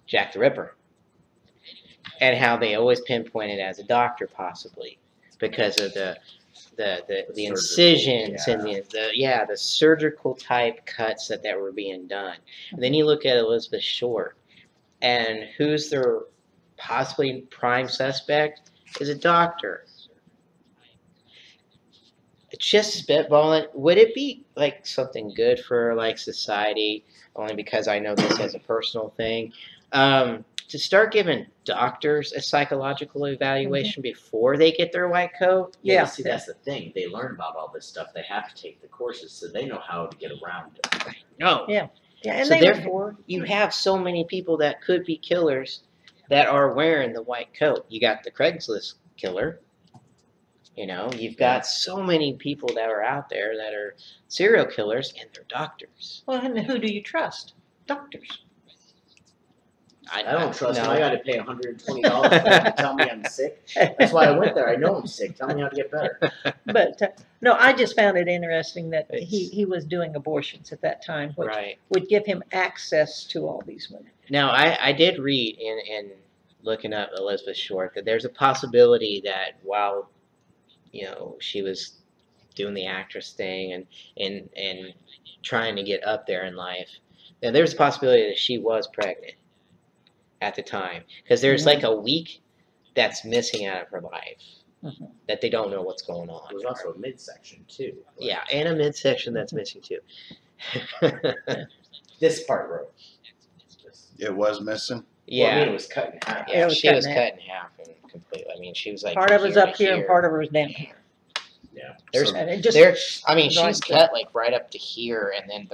Jack the Ripper, and how they always pinpoint it as a doctor possibly because of the Surgical, incisions yeah. and the surgical type cuts that were being done. And then you look at Elizabeth Short, and who's their possibly prime suspect is a doctor. Just spitballing, would it be like something good for like society? Only because I know this as a personal thing, to start giving doctors a psychological evaluation before they get their white coat. Yeah. See, that's the thing. They learn about all this stuff. They have to take the courses, so they know how to get around it. No. Yeah. Yeah, and So they therefore, you have so many people that could be killers that are wearing the white coat. You got the Craigslist killer. You know, you've got so many people that are out there that are serial killers, and they're doctors. Well, and who do you trust? Doctors. I don't trust no. them. I got to pay $120 to tell me I'm sick. That's why I went there. I know I'm sick. Tell me how to get better. But no, I just found it interesting that he was doing abortions at that time, which Right. would give him access to all these women. Now, I did read in looking up Elizabeth Short that there's a possibility that while, you know, she was doing the actress thing and trying to get up there in life, that there's a possibility that she was pregnant at the time. Because there's like a week that's missing out of her life that they don't know what's going on. There's also a midsection, too. Like, Yeah, and a midsection that's missing too. This part, bro. It was missing. Well, I mean, Yeah, it was cut in half. Yeah, it was she cut was in cut in half and completely. I mean, she was like Part of it was from up here and part of it was down here. Yeah. There's And it just, there. I mean, Right. she's cut like right up to here, and then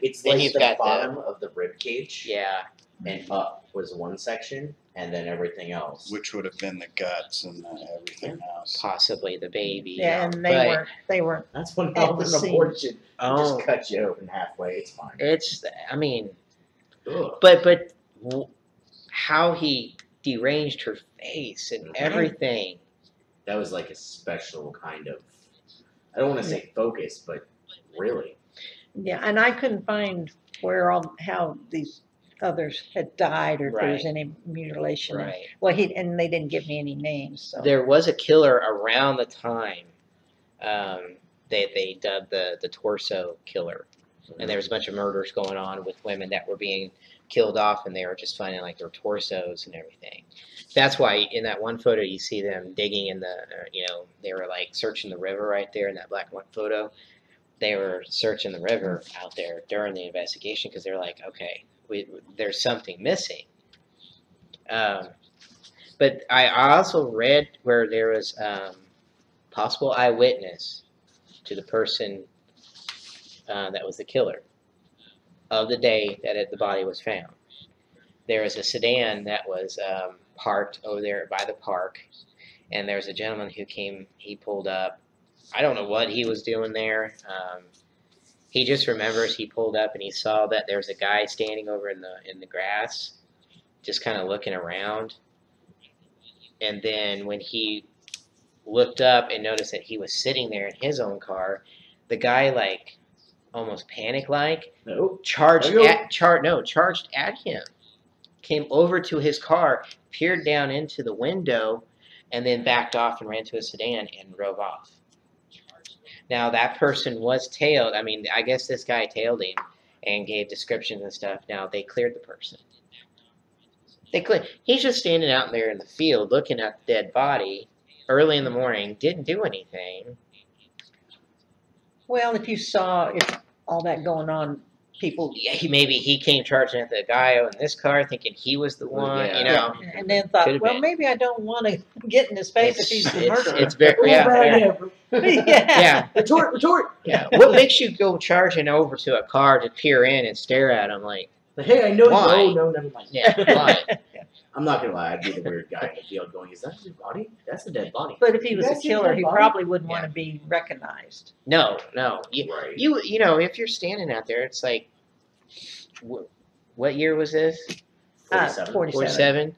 It's then like you've the got bottom of the rib cage, yeah. and up was one section, and then everything else. Which would have been the guts and everything else. Possibly the baby. yeah, and but- they weren't, That's when At an the seam. abortion. They Oh, just cut you open halfway. It's fine. it's. I mean, Ugh. but how he deranged her face and everything. That was like a special kind of. I don't want to say focus, but really. Yeah, and I couldn't find how these others had died or if there was Right. any mutilation. Right. Well, and they didn't give me any names, so. There was a killer around the time they dubbed the torso killer, and there was a bunch of murders going on with women that were being killed off, and they were just finding like their torsos and everything. That's why in that one photo you see them digging in the, they were like searching the river right there in that black and white photo. They were searching the river out there during the investigation because they're like, okay, there's something missing. But I also read where there was possible eyewitness to the person that was the killer of the day that the body was found. There was a sedan that was parked over there by the park, and there was a gentleman who came. He pulled up. I don't know what he was doing there. He just remembers he pulled up and he saw that there was a guy standing over in the grass, just kind of looking around. And then when he looked up and noticed that he was sitting there in his own car, the guy like almost panic-like charged at him, came over to his car, peered down into the window, and then backed off and ran to a sedan and drove off. Now that person was tailed. I mean, I guess this guy tailed him and gave descriptions and stuff. Now they cleared the person. He's just standing out there in the field looking at the dead body early in the morning, didn't do anything. Well, if you saw all that going on, people. Yeah, he came charging at the guy in this car, thinking he was the one, Yeah. And then thought, Could've well, been. maybe I don't want to get in his face if he's the murderer. It's very yeah. Retort. Yeah. What makes you go charging over to a car to peer in and stare at him like? Hey, I know Why? you. Oh, no, never mind. Yeah, why? I'm not gonna lie, I'd be the weird guy in the field going, is that his body? That's a dead body. But if he was a That's your killer, dead he body? probably wouldn't want Yeah. to be recognized. No. Right. You know, if you're standing out there, it's like, what year was this? 47. 47.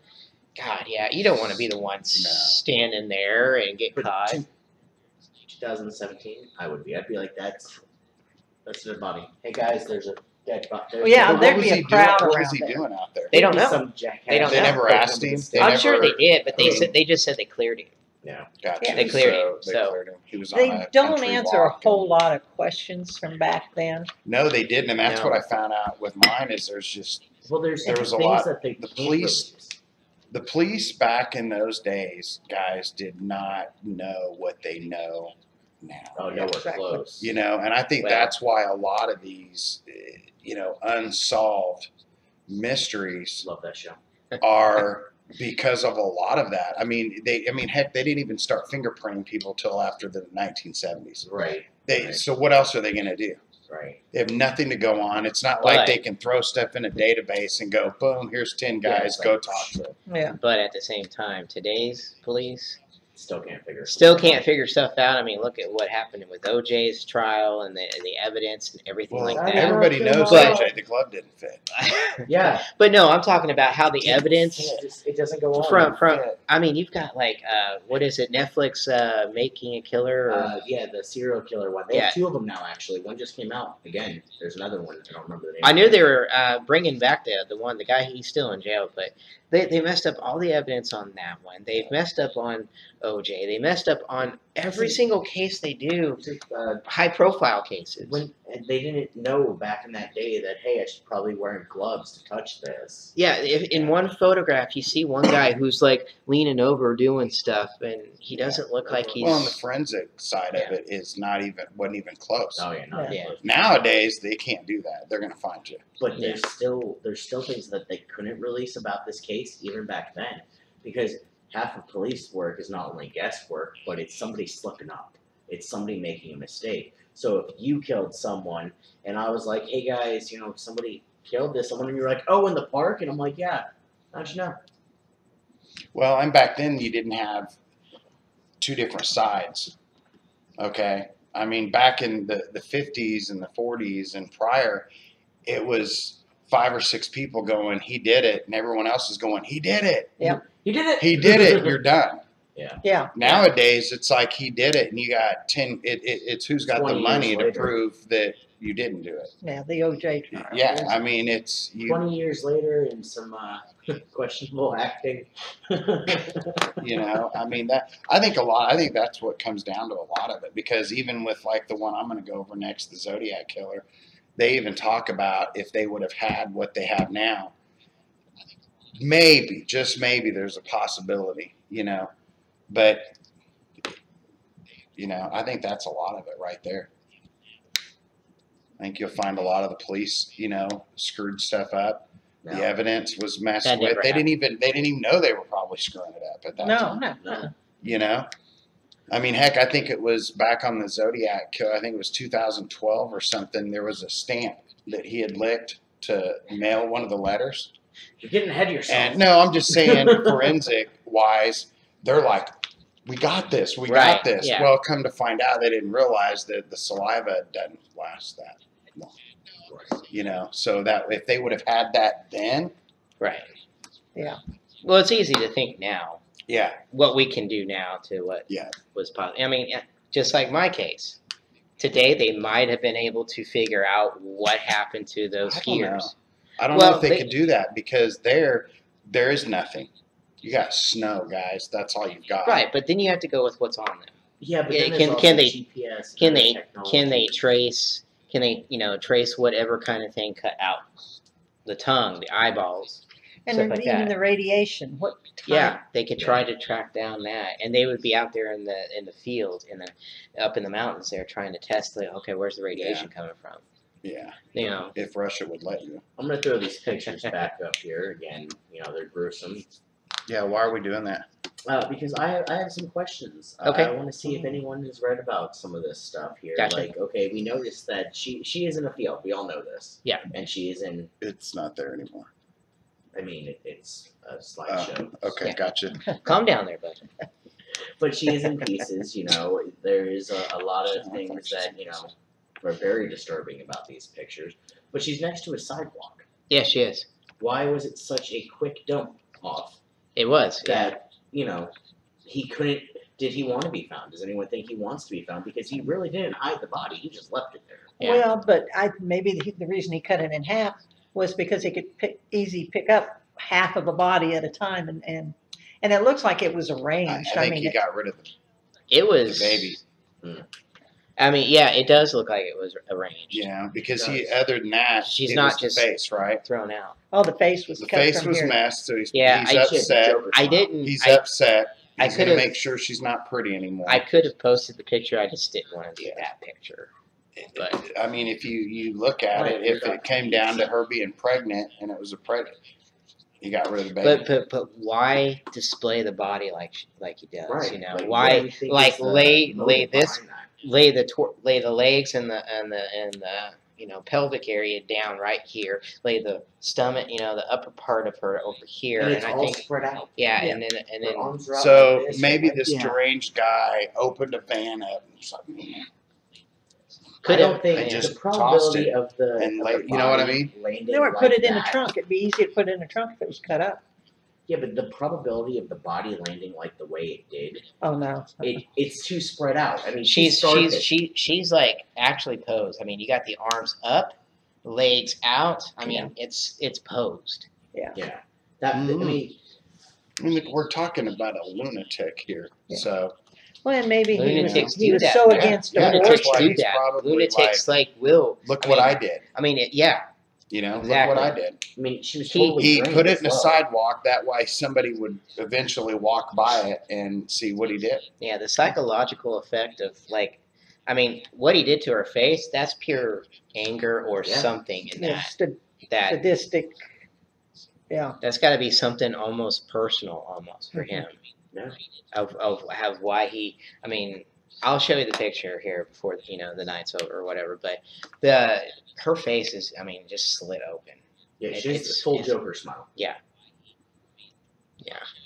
God, yeah, you don't want to be the one standing there and get But caught. 2017, I'd be like, that's a dead body. Hey guys, there's a dead body. Well, yeah, But there'd what was be a he crowd doing? What around was he there. doing out there? They don't know. Some jackass. They don't They know. never asked him. I'm sure they did, but I mean, they just said they cleared him. Yeah. Gotcha. They cleared him, They so- cleared him. He was on They a don't country answer a walk whole and- lot of questions from back then. No, they didn't, and that's No. what I found out with mine. Is there's just Well, there was a things lot- that they the can't police- release. the police back in those days, guys, did not know what they know now. Oh, nowhere Exactly. close. You know, and I think Well- that's why a lot of these, unsolved mysteries Love that show. are because of a lot of that. Heck, they didn't even start fingerprinting people till after the 1970s. Right. Right. So what else are they going to do? Right. They have nothing to go on. It's not But- like they can throw stuff in a database and go, boom, here's 10 Yeah, guys, it's go like- talk to them. Yeah. But at the same time, today's police Still can't figure. still can't figure stuff out. I mean, look at what happened with OJ's trial and the evidence and everything Well, like that. everybody knows But- OJ, the glove didn't fit. Yeah. But no, I'm talking about how the evidence It doesn't go on. from I mean, you've got like what is it? Netflix Making a Killer. Or, Yeah, the serial killer one. They Yeah. have two of them now, actually. One just came out. Again, there's another one. I don't remember the name. I knew they were bringing back the guy. He's still in jail, but they messed up all the evidence on that one. They've messed up on OJ. They messed up on every single case they do. High profile cases. When and they didn't know back in that day that, hey, I should probably wear gloves to touch this. Yeah, in one photograph you see one guy who's like leaning over doing stuff, and he doesn't look like he's. Well, on the forensic side of it is wasn't even close. Oh yeah, not Yeah. close. Nowadays, they can't do that. They're going to find you. But Yeah. there's still things that they couldn't release about this case even back then, because half of police work is not only guesswork, but it's somebody slipping up. It's somebody making a mistake. So if you killed someone and I was like, hey guys, somebody killed this someone, and you're like, oh, in the park, and I'm like, yeah, how'd you know? Well, and back then, you didn't have two different sides. Okay? I mean, back in the 50s and the 40s and prior, it was 5 or 6 people going, he did it, and everyone else is going, he did it. Yep. You did it. He did it. You're done. Yeah. Nowadays, it's like he did it, and you got 10. It's who's got the 20 money years to later. prove that you didn't do it. Yeah, the OJ trial. Yeah, I mean, it's you. 20 years later and some questionable acting. You know, I mean that. I think that's what comes down to a lot of it, because even with like the one I'm going to go over next, the Zodiac Killer, they even talk about if they would have had what they have now. Maybe, just maybe, there's a possibility. You know, but you know, I think that's a lot of it right there. I think you'll find a lot of the police, you know, screwed stuff up. No. The evidence was messed That with. never They didn't even know they were probably screwing it up at that time. No. You know, I mean, heck, I think it was back on the Zodiac Killer. I think it was 2012 or something. There was a stamp that he had licked to mail one of the letters. You're getting ahead of yourself. And no, I'm just saying, forensic wise, they're like, we got this. We Right, got this. yeah. Well, come to find out, they didn't realize that the saliva doesn't last that long. You know, so that if they would have had that then, Right. Yeah. Well, it's easy to think now yeah, what we can do now to what Yeah. was possible. I mean, just like my case. Today, they might have been able to figure out what happened to those I don't know. skiers. I don't know Well, if they they- could do that, because there is nothing. You got snow, guys. That's all you've got. Right, but then you have to go with what's on them. Yeah, but Yeah, then can- there's also can they- GPS Can and they technology. can they trace? Can they trace whatever kind of thing cut out? The tongue, the eyeballs. And Stuff then like even that. the radiation. What time? Yeah, they could try to track down that, and they would be out there in the field, up in the mountains there, trying to test okay, where's the radiation coming from? Yeah. You know, If Russia would let you. I'm gonna throw these pictures back up here again. You know, they're gruesome. Yeah. Why are we doing that? Because I have some questions. Okay. I want to see if anyone has read about some of this stuff here. Gotcha. Like, okay, we noticed that she is in a field. We all know this. Yeah. And she is in. It's not there anymore. I mean, it's a slideshow. Okay, Yeah. gotcha. calm down there, bud. But she is in pieces. You know, there is a lot of things that are very disturbing about these pictures. But she's next to a sidewalk. Yeah, she is. Why was it such a quick dump off It was. Yeah. that he couldn't? Did he want to be found? Does anyone think he wants to be found? Because he really didn't hide the body. He just left it there. Yeah. Well, but maybe the reason he cut it in half was because he could pick up half of a body at a time, and it looks like it was I arranged. think he got rid of the It was. baby. I mean, yeah, it does look like it was arranged. Yeah, because Does. other than that, She's it not was the just- face, right? Thrown out. Oh, the face was The cut face from was here. messed, so he's Yeah, upset. I didn't. He's I, upset. I He's gonna could've- make sure she's not pretty anymore. I could have posted the picture. I just didn't want to do that picture. But I mean, if you look at Right, it, if you're it came down to her being pregnant and it was a pregnant, he got rid of the baby. but why display the body like he does? Right. You know, Like, what do why you think like is the lay motive this behind that? lay the legs and the pelvic area down right here. Lay the stomach, the upper part of her over here. And it's I all think spread out. yeah, Yeah. and then Her arms are out So like this, maybe like- this yeah. deranged guy opened a van up and something. I don't think and just the probability tossed it of the and of lay- the you know what I body mean? landing They were like put it in a that- trunk. It'd be easy to put it in a trunk if it was cut up. Yeah, but the probability of the body landing like the way it did, Oh no. it's too spread out. I mean, she's started. she's like actually posed. I mean, you got the arms up, legs out. I mean, it's posed. Yeah, that I mean, I mean, look, we're talking about a lunatic here. Yeah. So Well, and maybe Lunatics he do was that. so Yeah. against Yeah, abortion. Lunatics why do he's that. probably Lunatics will. look I what mean, I did. I mean, yeah. You know, Exactly. look what I did. I mean, she was He- totally He drained put it as in a well. sidewalk. That way, somebody would eventually walk by it and see what he did. Yeah, the psychological effect of I mean, what he did to her face, that's pure anger or Yeah. something in Yeah, that. sadistic. Yeah. That's got to be something almost personal, almost for him. Yeah. Of why he. I mean, I'll show you the picture here before the night's over or whatever. But her face is, I mean, just slit open. Yeah, It- she's it's- the full it's- Joker smile. Yeah.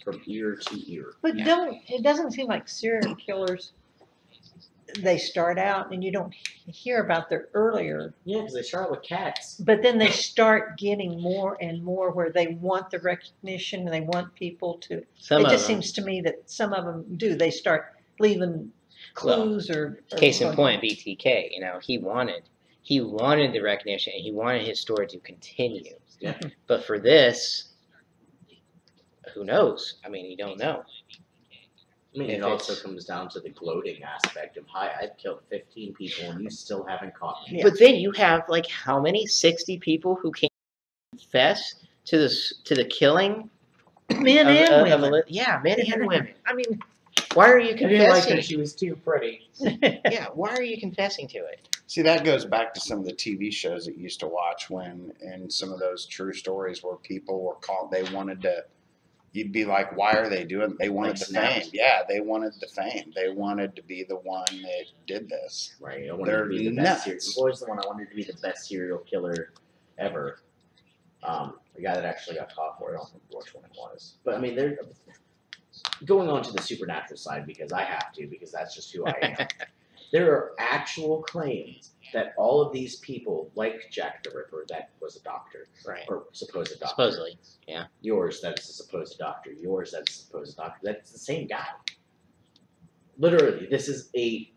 From ear to ear. But Yeah. it doesn't seem like serial killers they start out and you don't hear about their earlier, Yeah, because they start with cats. but then they start getting more and more where they want the recognition and they want people to. Some It of just them. seems to me that some of them do. They start leaving clues or Case in point, BTK. You know, he wanted the recognition, and he wanted his story to continue. Yeah. But for this, who knows? I mean, you don't know. I mean, If it also it's- comes down to the gloating aspect of, hi, I've killed 15 people and you still haven't caught me. Yeah. But then you have like how many 60 people who came confess to the killing men of, and of women. yeah, men and women. I mean, Why are you I didn't like confessing? her. She was too pretty. Yeah, why are you confessing to it? See, that goes back to some of the TV shows that you used to watch when, in some of those true stories where people were called, they wanted to, you'd be like, why are they doing, they wanted Like the snapped. fame. Yeah, they wanted the fame. They wanted to be the one that did this. Right. I wanted They're to be the best. nuts. I've always the one I wanted to be the best serial killer ever. The guy that actually got caught for it. I don't remember which one it was. But I mean, they're going on to the supernatural side because I have to, because that's just who I am. There are actual claims that all of these people, like Jack the Ripper, that was a doctor, Right. or supposed doctor. Supposedly. Yours, that's a supposed doctor. Yours, that's a supposed doctor. That's the same guy. Literally, this is a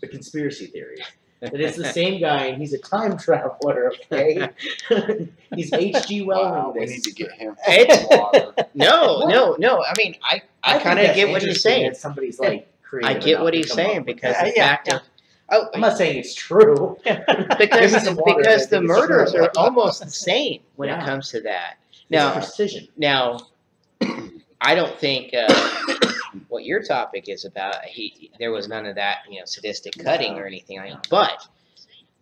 conspiracy theory. That it's the same guy, and he's a time traveler. Okay, he's H.G. Welling. Wow, we this. need to get him It's- some water. No. I mean, I think kind of that's get what he's interesting saying. that somebody's like creative I get enough what to he's come saying up with because that. the Yeah, fact yeah. of oh, I'm not saying it's true. because Give me some water, because I the think it's murders true. are almost the same when it Yeah. comes to that. It's Now, precision. I don't think what your topic is about. There was none of that, sadistic cutting or anything like that. But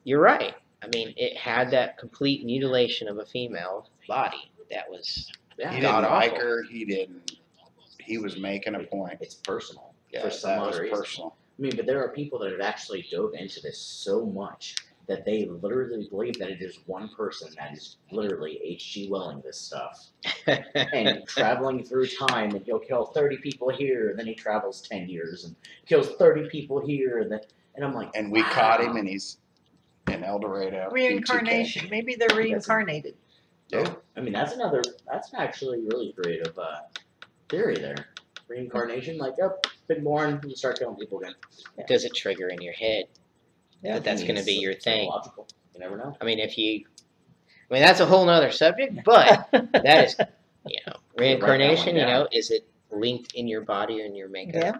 you're right. I mean, it had that complete mutilation of a female body. That was He Yeah, didn't God like awful. her. He didn't. He was making a point. it's personal. Yeah, for some that odd was reason. personal. I mean, but there are people that have actually dove into this so much that they literally believe that it is one person that is literally H.G. Welling this stuff. And traveling through time, and he'll kill 30 people here, and then he travels 10 years and kills 30 people here, and I'm like, And we wow. caught him, and he's in El Dorado. reincarnation. Maybe they're reincarnated. Yeah. I mean, that's actually really creative theory there. Reincarnation, like, oh, been born, you start killing people again. Does it trigger in your head Yeah. that that's going to be your thing? Logical. You never know. I mean, that's a whole nother subject, but that is, reincarnation, down. is it linked in your body or in your makeup? Yeah.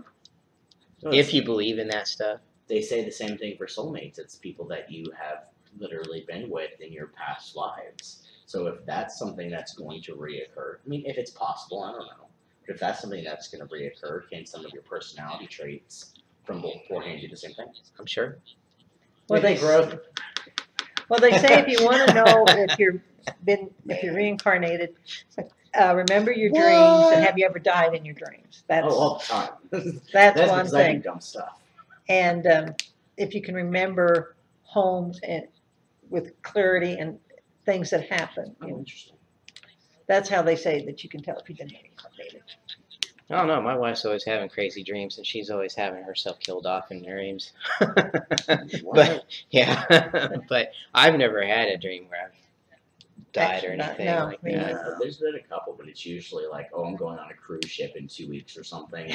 No, If you believe in that stuff. they say the same thing for soulmates. It's people that you have literally been with in your past lives. So if that's something that's going to reoccur, I mean, if it's possible, I don't know. But if that's something that's going to reoccur, can some of your personality traits from beforehand do the same thing? I'm sure. Well, Maybe they growth. Well, they say if you want to know if you're reincarnated, remember your dreams and have you ever died in your dreams? That's Oh, all the time. that's one because I do thing. dumb stuff. And if you can remember homes and with clarity and things that happen, Oh, interesting. that's how they say that you can tell if you've been reincarnated. I don't know. My wife's always having crazy dreams, and she's always having herself killed off in dreams. But yeah, but I've never had a dream where I've died or Actually, anything no, like me that. neither. There's been a couple, but it's usually like, oh, I'm going on a cruise ship in 2 weeks or something.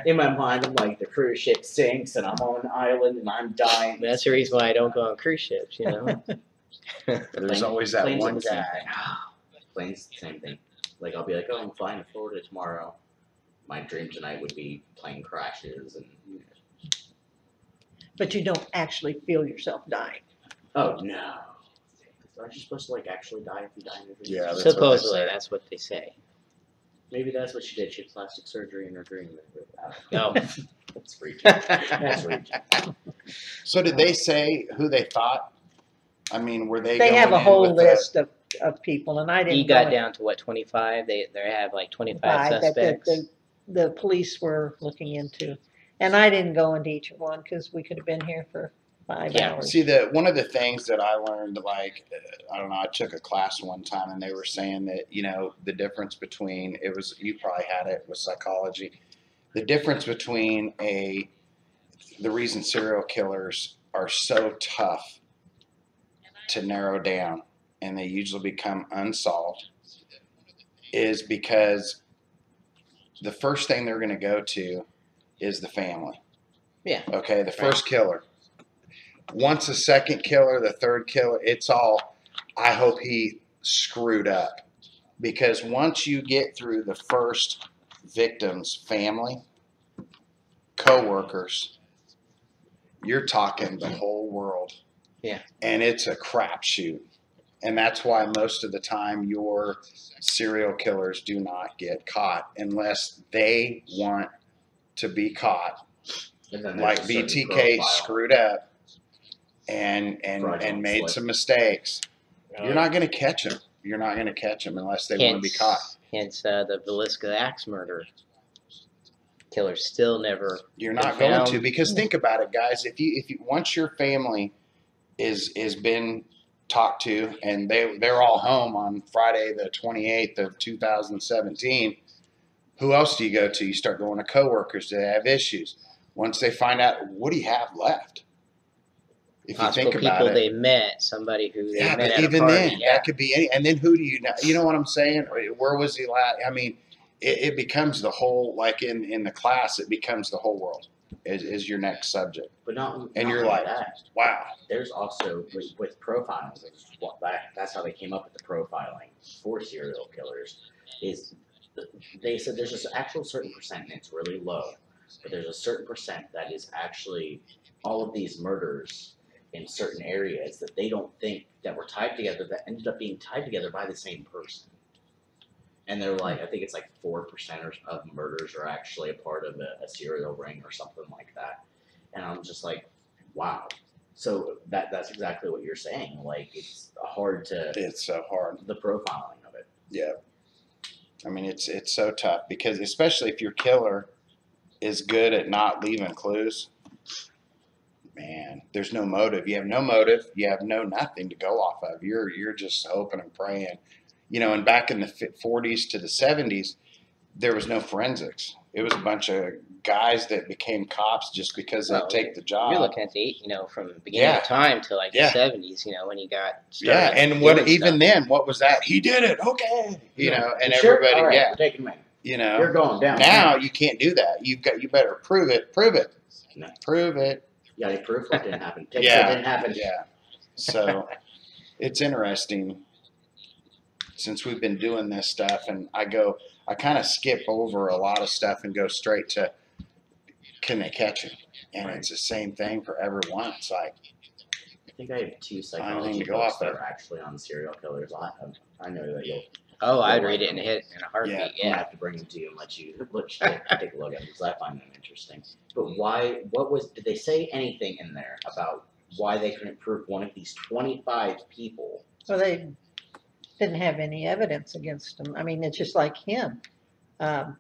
In my mind, I'm like, the cruise ship sinks, and I'm on an island, and I'm dying. That's the reason why I don't go on cruise ships. There's always that Planes are one the same guy. thing. Planes, same thing. Like, I'll be like, oh, I'm flying to Florida tomorrow. My dream tonight would be plane crashes and. But you don't actually feel yourself dying. Oh no! Aren't you supposed to like actually die if you die in your dreams? Yeah, that's what they Supposedly, say. that's what they say. Maybe that's what she did. She had plastic surgery in her dream. No. That's freaky. That's freaky. So did they say who they thought? I mean, were they? They going have a in whole with list of people, and I didn't. He go got in- down to what, 25? They have like 25 that suspects. the police were looking into, and I didn't go into each one because we could have been here for 5 Yeah. hours. See, one of the things that I learned, like, I don't know, I took a class one time and they were saying that, the difference between, you probably had it with psychology, the difference between the reason serial killers are so tough to narrow down and they usually become unsolved is because the first thing they're going to go to is the family. Yeah. Okay, the first killer. Once the second killer, the third killer, it's all, I hope he screwed up. Because once you get through the first victim's family, co-workers, you're talking the whole world. Yeah. And it's a crapshoot. And that's why most of the time your serial killers do not get caught unless they want to be caught. Like BTK screwed up and made some mistakes. You're not going to catch them. You're not going to catch them unless they want to be caught. Hence the Villisca axe murder. Killer still never. You're not going to, because think about it, guys. If you once your family is been talked to and they're all home on Friday the 28th of 2017, who else do you go to? You start going to coworkers that have issues. Once they find out, what do you have left? If you think about people it, they met, somebody who they met but at even a party. then, that could be any. And then who do you know? You know what I'm saying? Where was he last? I mean, it becomes the whole, like in the class, it becomes the whole world is your next subject. But not and you're only like, that. wow. There's also with profiling. That's how they came up with the profiling for serial killers. Is they said there's this actual certain percent, and it's really low, but there's a certain percent that is actually all of these murders in certain areas that they don't think that were tied together, that ended up being tied together by the same person. And they're like, I think it's like 4% of murders are actually a part of a serial ring or something like that. And I'm just like, wow. So that's exactly what you're saying. Like, it's hard to. It's so hard. The profiling of it. Yeah. I mean, it's so tough because especially if your killer is good at not leaving clues. Man, there's no motive. You have no motive. You have nothing to go off of. You're just hoping and praying. You know, and back in the 40s to the 70s, there was no forensics. It was a bunch of guys that became cops just because they take the job. You're looking at from the beginning of time to like the 70s, when you got started. And what even then, what was that? He did it. Okay. You know, and everybody, All right, we're taking me. You know, you're going down. Now you can't do that. You better prove it. Prove it. No. Prove it. Yeah, they proved what didn't happen. It didn't happen. Yeah. So it's interesting since we've been doing this stuff, and I kind of skip over a lot of stuff and go straight to, can they catch him? And It's the same thing for everyone. It's like, I think I have 2 psychology books that are actually on serial killers. I know that you'll. Oh, I'd read it in a heartbeat. Yeah. I have to bring them to you and let you take a look at them because I find them interesting. But why? Did they say anything in there about why they couldn't prove one of these 25 people? Well, they didn't have any evidence against him. I mean, it's just like him. The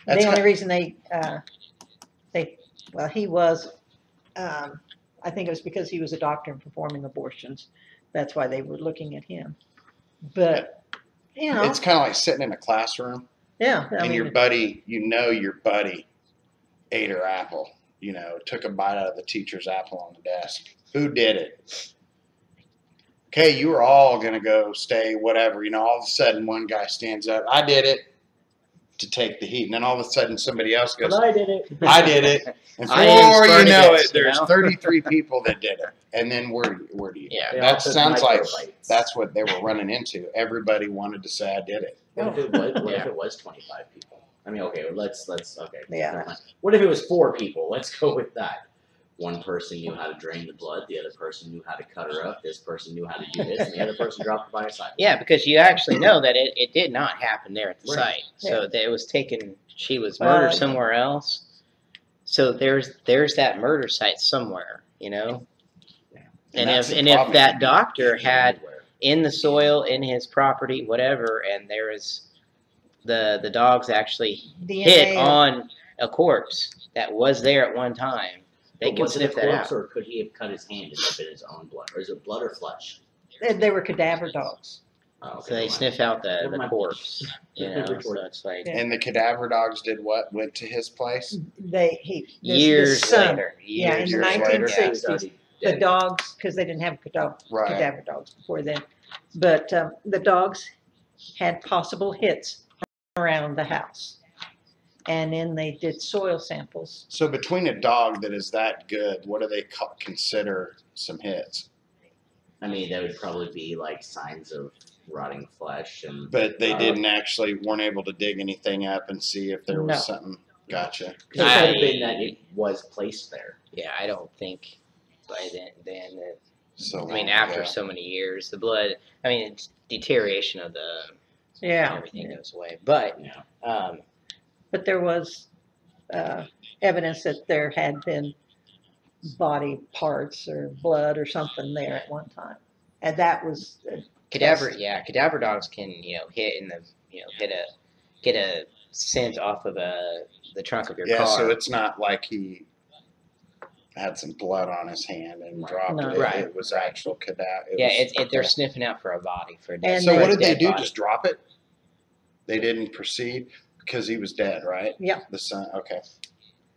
only reason he was, I think it was because he was a doctor and performing abortions. That's why they were looking at him. But, it's kind of like sitting in a classroom. Yeah. Your buddy ate her apple, took a bite out of the teacher's apple on the desk. Who did it? Okay, you were all going to go stay, whatever. All of a sudden one guy stands up. I did it, to take the heat. And then all of a sudden somebody else goes, I did it. I did it. And before you know it, there's 33 people that did it. And then where do you? Yeah. That sounds like that's what they were running into. Everybody wanted to say I did it. What if it was 25 people? I mean, okay, let's okay. Yeah. What if it was 4 people? Let's go with that. One person knew how to drain the blood. The other person knew how to cut her up. This person knew how to do this. And the other person dropped her by her side. Yeah, because you actually know that it did not happen there at the site. So that it was taken, she was murdered somewhere else. So there's that murder site somewhere, And if that doctor had in the soil, in his property, whatever, and there is the dogs actually hit on a corpse that was there at one time, they can sniff that out. Or could he have cut his hand and been his own blood? Or is it blood or flesh? They were cadaver dogs. Oh, So they sniff out the Never mind. corpse, you know. So Retort. it's like Yeah. And the cadaver dogs did what? Went to his place? The years son, later. Yeah, in the years later. 1960s, the dogs, because they didn't have Right. cadaver dogs before then, but the dogs had possible hits around the house. And then they did soil samples. So between a dog that is that good, what do they consider some hits? I mean, that would probably be like signs of rotting flesh, and But they weren't able to dig anything up and see if there was No. something. Gotcha. it could have been that it was placed there. Yeah, I don't think by then that. So I mean, long after ago. so many years, the blood. I mean, it's deterioration of everything goes away. But Yeah. But there was evidence that there had been body parts or blood or something there at one time, and that was cadaver dogs can hit in the get a scent off of the trunk of your Yeah, car. so it's not like he had some blood on his hand and dropped No. it. Right. It was actual cadaver. They're sniffing out for a body for a dead. And So they- what did they dead do? body. Just drop it? They didn't proceed because he was dead, right? Yeah. The son. Okay.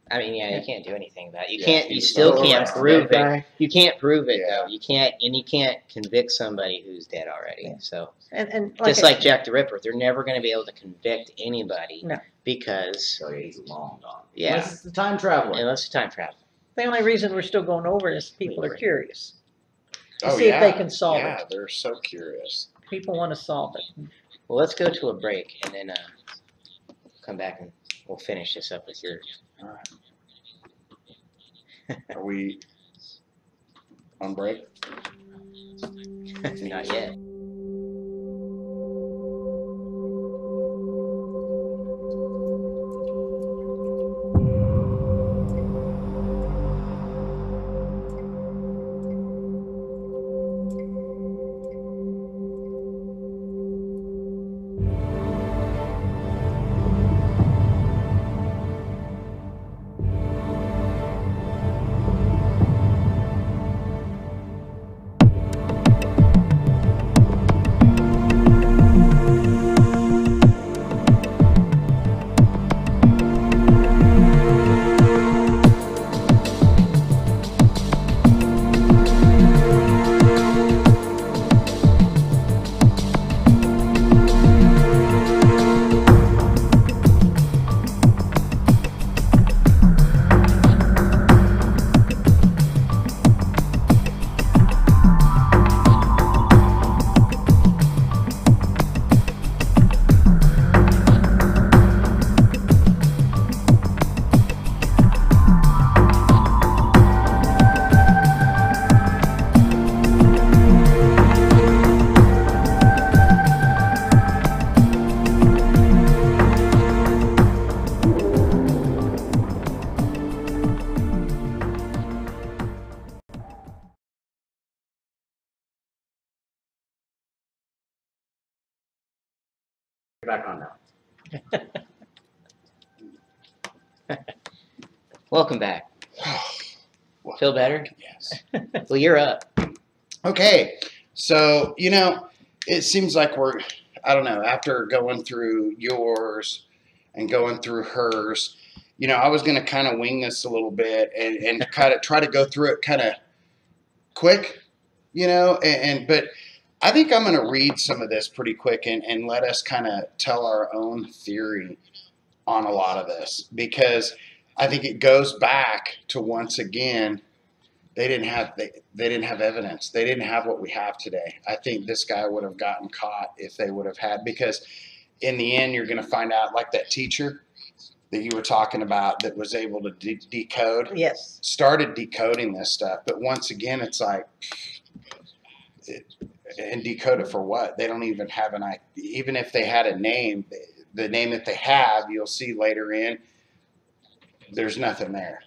I mean, you can't do anything about it. You Yeah, can't. he You was still over can't arrested. prove That it. guy. You can't prove it Yeah. though. You can't convict somebody who's dead already. Yeah. So and just like Jack the Ripper, they're never going to be able to convict anybody No. because So yeah, he's long gone. Yeah. Unless it's the time traveler. unless it's time travel. the only reason we're still going over it is people are curious to Oh see yeah. if they can solve Yeah, it. they're so curious. People want to solve it. Well, let's go to a break and then come back and we'll finish this up with your. All right. Are we on break? Not yet. You're back on now. Welcome back. Well, Feel better? Yes. Well, you're up. Okay. So, it seems like I don't know, after going through yours and going through hers, I was going to kind of wing this a little bit and kind of try to go through it kind of quick, but I think I'm going to read some of this pretty quick and let us kind of tell our own theory on a lot of this, because I think it goes back to, once again, they didn't have evidence. They didn't have what we have today. I think this guy would have gotten caught if they would have had, because in the end, you're going to find out, like that teacher that you were talking about that was able to decode, Yes. started decoding this stuff. But once again, it's like, and decode it for what? They don't even have an idea. Even if they had a name, the name that they have, you'll see later in, there's nothing there.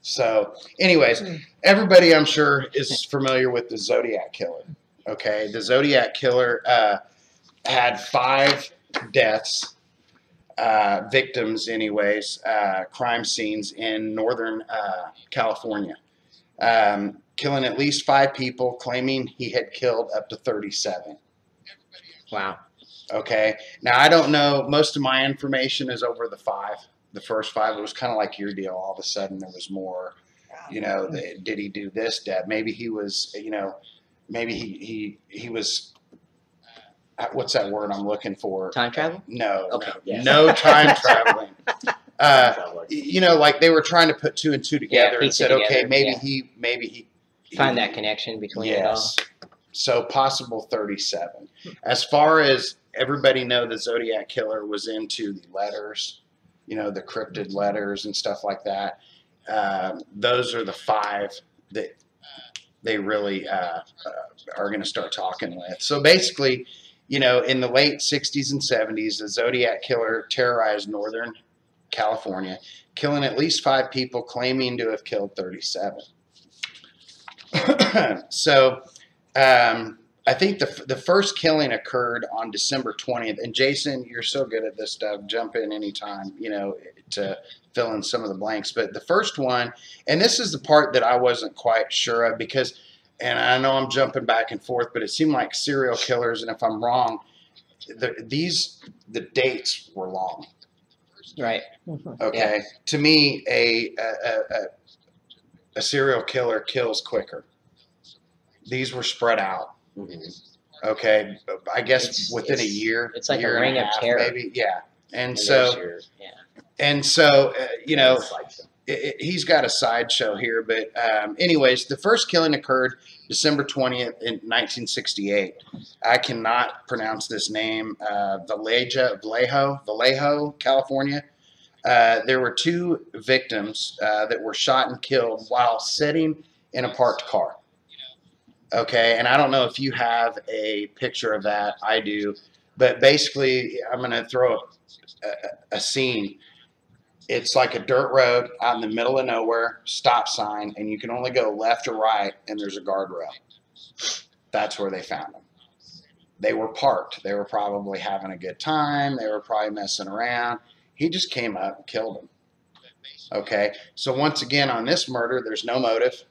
So anyways, everybody I'm sure is familiar with the Zodiac Killer. Okay, the Zodiac Killer had 5 deaths, victims anyways, crime scenes in Northern California, killing at least 5 people, claiming he had killed up to 37. Wow. Okay. Now, I don't know. Most of my information is over the 5. The first 5, it was kind of like your deal. All of a sudden, there was more. You know, did he do this, Dad? Maybe he was. You know, maybe he was. What's that word I'm looking for? Time travel? No, Okay, no, yes. no time traveling. Traveler. You know, like they were trying to put 2 and 2 together and piece it said, okay, together, maybe he Find that connection between it all. Yes. So possible 37. As far as everybody know, the Zodiac Killer was into the letters, you know, the cryptid letters and stuff like that. Those are the 5 that they really are going to start talking with. So basically, you know, in the late 60s and 70s, the Zodiac Killer terrorized Northern California, killing at least 5 people, claiming to have killed 37. So I think the first killing occurred on December 20th. And Jason, you're so good at this stuff. Jump in anytime, you know, to fill in some of the blanks. But the first one, and this is the part that I wasn't quite sure of because, and I know I'm jumping back and forth, but it seemed like serial killers, and if I'm wrong, the dates were long. Right. Okay. Yeah. To me, a serial killer kills quicker. These were spread out. Mm-hmm. Okay, I guess It's- within a year. it's like a year and reign of half, terror. maybe. Yeah, and And so there's your- you know, sideshow. he's got a sideshow here. But anyways, the first killing occurred December 20th in 1968. I cannot pronounce this name. Vallejo, California. There were 2 victims that were shot and killed while sitting in a parked car. Okay, and I don't know if you have a picture of that. I do. But basically, I'm going to throw a scene. It's like a dirt road out in the middle of nowhere, stop sign, and you can only go left or right, and there's a guardrail. That's where they found them. They were parked. They were probably having a good time. They were probably messing around. He just came up and killed them. Okay, so once again, on this murder, there's no motive.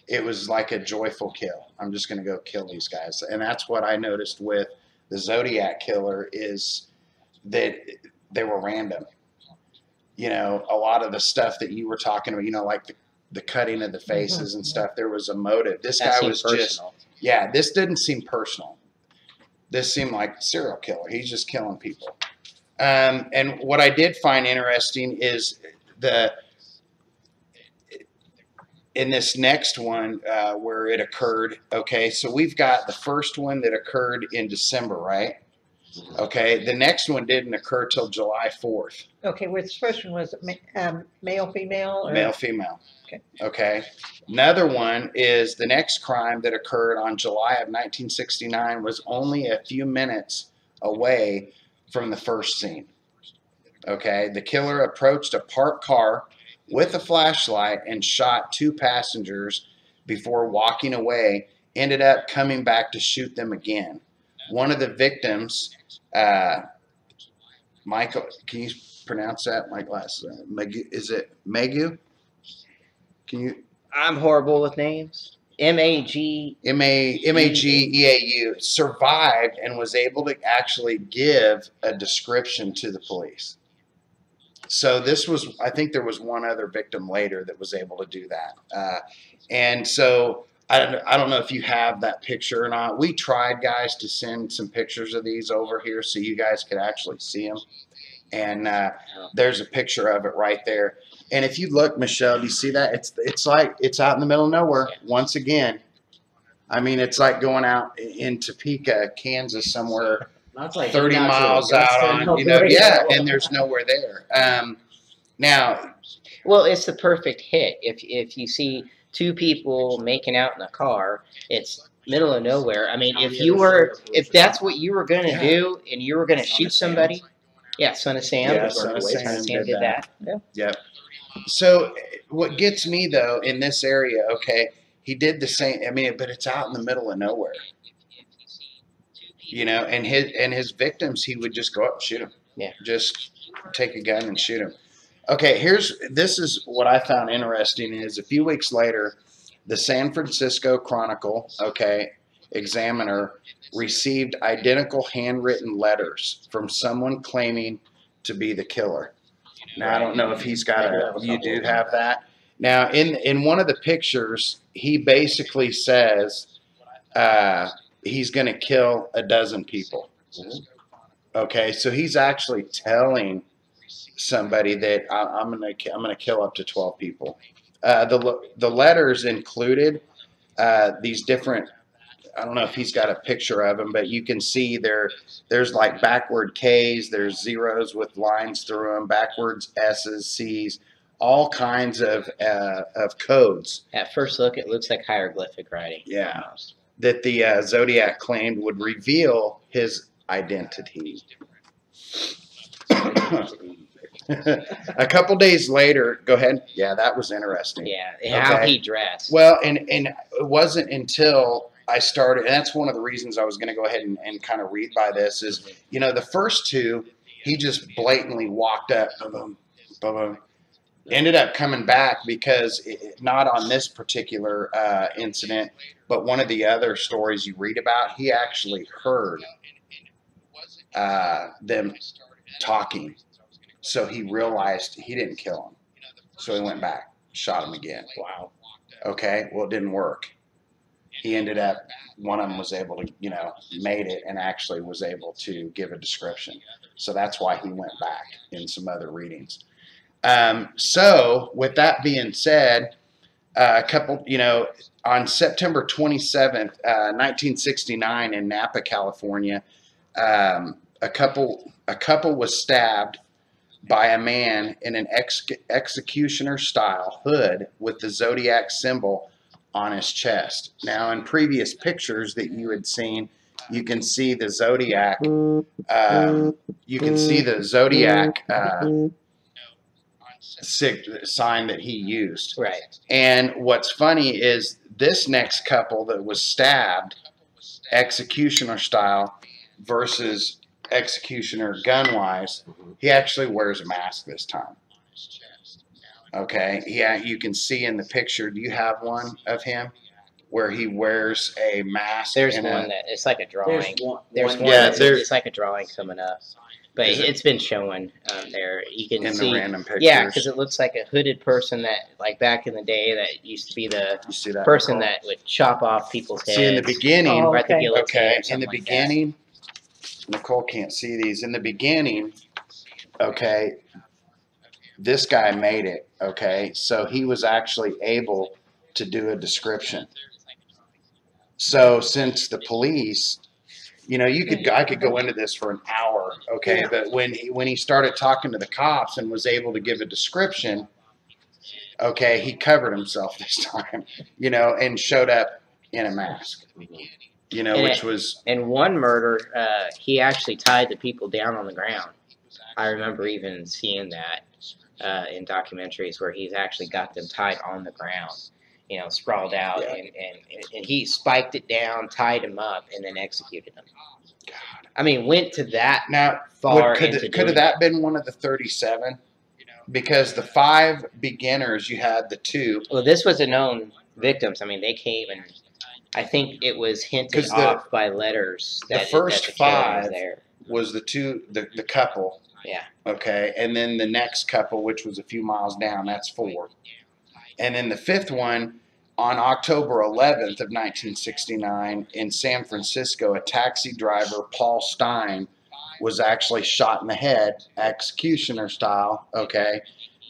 It was like a joyful kill. I'm just going to go kill these guys. And that's what I noticed with the Zodiac Killer is that they were random. You know, a lot of the stuff that you were talking about, you know, like the cutting of the faces and stuff, there was a motive. This That guy seemed was personal. this didn't seem personal. This seemed like a serial killer. He's just killing people. And what I did find interesting is in this next one where it occurred, okay, so we've got the first one that occurred in December, right? Okay, the next one didn't occur till July 4th. Okay, which first one was male, female? Or? Male, female. Okay. Okay. Another one is the next crime that occurred on July of 1969 was only a few minutes away from the first scene. Okay, the killer approached a parked car with a flashlight and shot 2 passengers before walking away, ended up coming back to shoot them again. One of the victims, Michael, can you pronounce that? My glasses. Is it Megu? Can you? I'm horrible with names. Mageau survived and was able to actually give a description to the police. So this was, I think there was one other victim later that was able to do that. And so I don't know if you have that picture or not. We tried, guys, to send some pictures of these over here so you guys could actually see them. And there's a picture of it right there. And if you look, Michelle, do you see that? It's like it's out in the middle of nowhere. Once again, I mean, it's like going out in Topeka, Kansas, somewhere. That's like 30 miles out on, you know, yeah, and there's nowhere there. Now, well, it's the perfect hit. If you see 2 people making out in a car, it's middle of nowhere. I mean, if that's what you were gonna do and you were gonna shoot somebody, yeah, Son of Sam. Yeah, Son of Sam did that. Yep. So what gets me though in this area, okay, he did the same. I mean, but it's out in the middle of nowhere. You know, and his victims, he would just go up and shoot them. Yeah. Just take a gun and shoot them. Okay, this is what I found interesting is a few weeks later, the San Francisco Chronicle, okay, Examiner received identical handwritten letters from someone claiming to be the killer. Now, I don't know if he's got you do have that. Now, in one of the pictures, he basically says he's going to kill a dozen people. Okay, so he's actually telling somebody that I'm gonna kill up to 12 people. The letters included these different. I don't know if he's got a picture of them, but you can see there's like backward K's, there's zeros with lines through them, backwards S's, C's, all kinds of codes. At first look, it looks like hieroglyphic writing. Yeah, that the Zodiac claimed would reveal his identity. A couple days later, go ahead. Yeah, that was interesting. Yeah, how he dressed. Well, and it wasn't until I started, and that's one of the reasons I was going to go ahead and kind of read by this is, you know, the first two, he just blatantly walked up, boom, boom, boom, ended up coming back because not on this particular incident, but one of the other stories you read about, he actually heard them talking. So he realized he didn't kill him. So he went back, shot him again. Wow. Okay, well, it didn't work. He ended up, one of them was able to, you know, made it and actually was able to give a description. So that's why he went back in some other readings. So with that being said, a couple, you know, on September 27th, 1969 in Napa, California, a couple was stabbed by a man in an executioner-style hood with the Zodiac symbol on his chest. Now, in previous pictures that you had seen, you can see the Zodiac. Sign that he used. Right. And what's funny is this next couple that was stabbed, executioner style versus executioner gun-wise, he actually wears a mask this time. Okay, yeah, you can see in the picture. Do you have one of him where he wears a mask? There's one that it's like a drawing. There's one. Yeah, it's like a drawing coming up, but it's been showing there. You can in see the random pictures. Yeah, because it looks like a hooded person that, like back in the day, that used to be the person that would chop off people's heads. See, in the beginning, or at the guillotine or in something the like beginning, Nicole can't see these. In the beginning, okay, this guy made it, okay? So he was actually able to do a description. So since the police, you know, I could go into this for an hour, okay? But when he started talking to the cops and was able to give a description, okay, he covered himself this time, you know, and showed up in a mask. You know, which was... In one murder, he actually tied the people down on the ground. I remember even seeing that in documentaries where he's actually got them tied on the ground, you know, sprawled out, and he spiked it down, tied him up, and then executed them. God. I mean, went to that far. Could have that been one of the 37? Because the 5 beginners, you had the 2. Well, this was a known victims. I mean, they came and... I think it was hinted off by letters that the first that the 5 was there. Was the couple. Yeah. Okay, and then the next couple, which was a few miles down, that's 4. And then the 5th one, on October 11th of 1969 in San Francisco, a taxi driver, Paul Stein, was actually shot in the head, executioner style. Okay,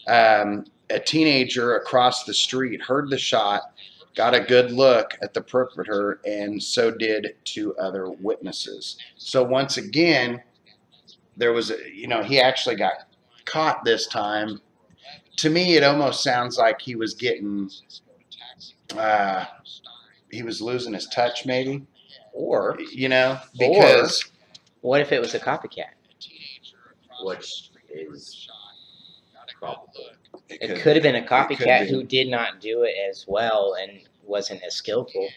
a teenager across the street heard the shot, got a good look at the perpetrator, and so did 2 other witnesses. So once again, there was, he actually got caught this time. To me, it almost sounds like he was getting, he was losing his touch maybe. Or, because. What if it was a copycat? Which is probable. It could have been a copycat who did not do it as well and wasn't as skillful,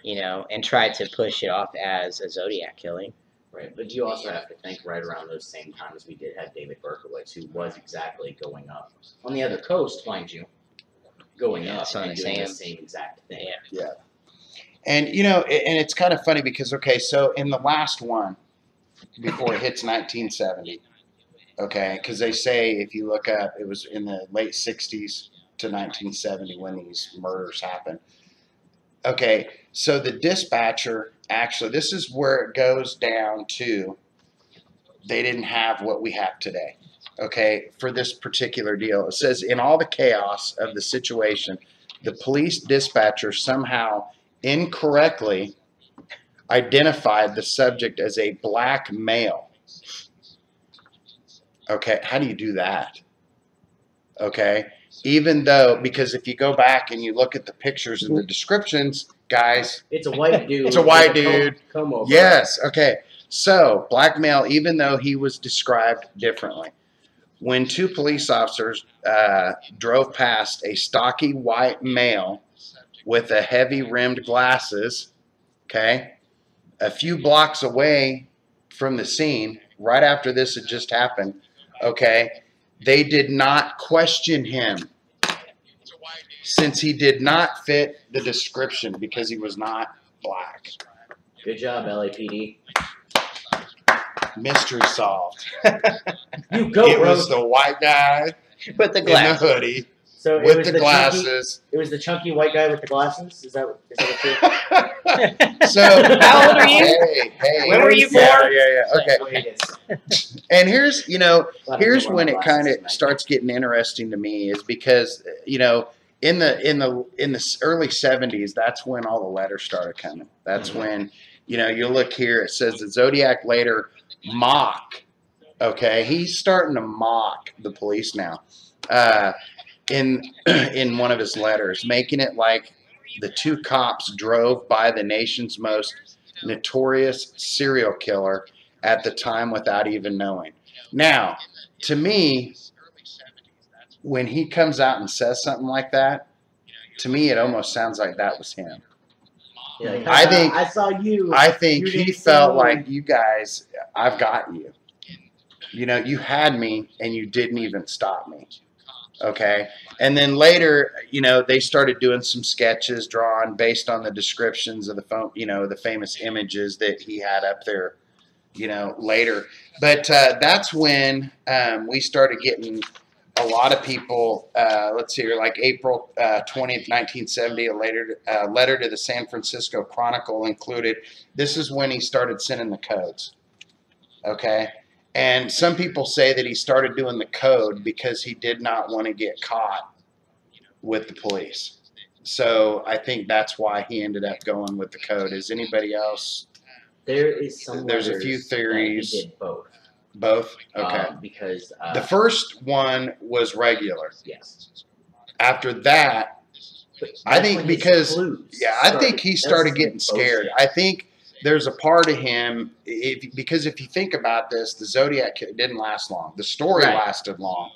and tried to push it off as a Zodiac killing. Right, but you also have to think right around those same times we did have David Berkowitz, who was exactly going up on the other coast, mind you, going up and doing the same exact thing. Yeah. And, you know, and it's kind of funny because, okay, so in the last one, before it hits 1970, okay, because they say if you look up, it was in the late 60s to 1970 when these murders happened. Okay, so the dispatcher, actually, this is where it goes down to they didn't have what we have today, okay, for this particular deal. It says, in all the chaos of the situation, the police dispatcher somehow incorrectly identified the subject as a black male. Okay, how do you do that? Okay, even though, because if you go back and you look at the pictures and the descriptions, guys, It's a white dude. it's a white with a dude. Comb over. Yes, okay. So, black male, even though he was described differently. When two police officers drove past a stocky white male with a heavy rimmed glasses, okay, a few blocks away from the scene, right after this had just happened, okay, they did not question him since he did not fit the description because he was not black. Good job, LAPD. Mystery solved. You go, It bro. was the white guy With the in the glass. hoodie So it with was the chunky, glasses. it was the chunky white guy with the glasses. Is that true? So How old are you? Hey, When were you yeah, born? yeah. Okay. Wait, it's- And here's, you know, Glad I here's didn't wear when my it glasses kind of tonight. starts getting interesting to me is because, you know, in the early 70s, that's when all the letters started coming. That's when, you know, you look here, it says the Zodiac later mock. Okay, he's starting to mock the police now. In one of his letters, making it like the two cops drove by the nation's most notorious serial killer at the time without even knowing. Now, to me, when he comes out and says something like that, to me it almost sounds like that was him. Yeah, like, I saw you. I think You he didn't felt say like, you guys, I've got you. You know, you had me and you didn't even stop me. Okay. And then later, you know, they started doing some sketches drawn based on the descriptions of the phone, you know, the famous images that he had up there, you know, later. But that's when we started getting a lot of people, let's see here, like April 20th, 1970, a letter to the San Francisco Chronicle included. This is when he started sending the codes. Okay. And some people say that he started doing the code because he did not want to get caught with the police. So I think that's why he ended up going with the code. Is anybody else? There is some. There's a few letters theories. That he did both. Both? Okay. Because The first one was regular. yes. After that, But I that's think when his because, clues yeah, I think he That's started the getting scared. I think there's a part of him, because if you think about this, the Zodiac Killer didn't last long. The story Right. lasted long.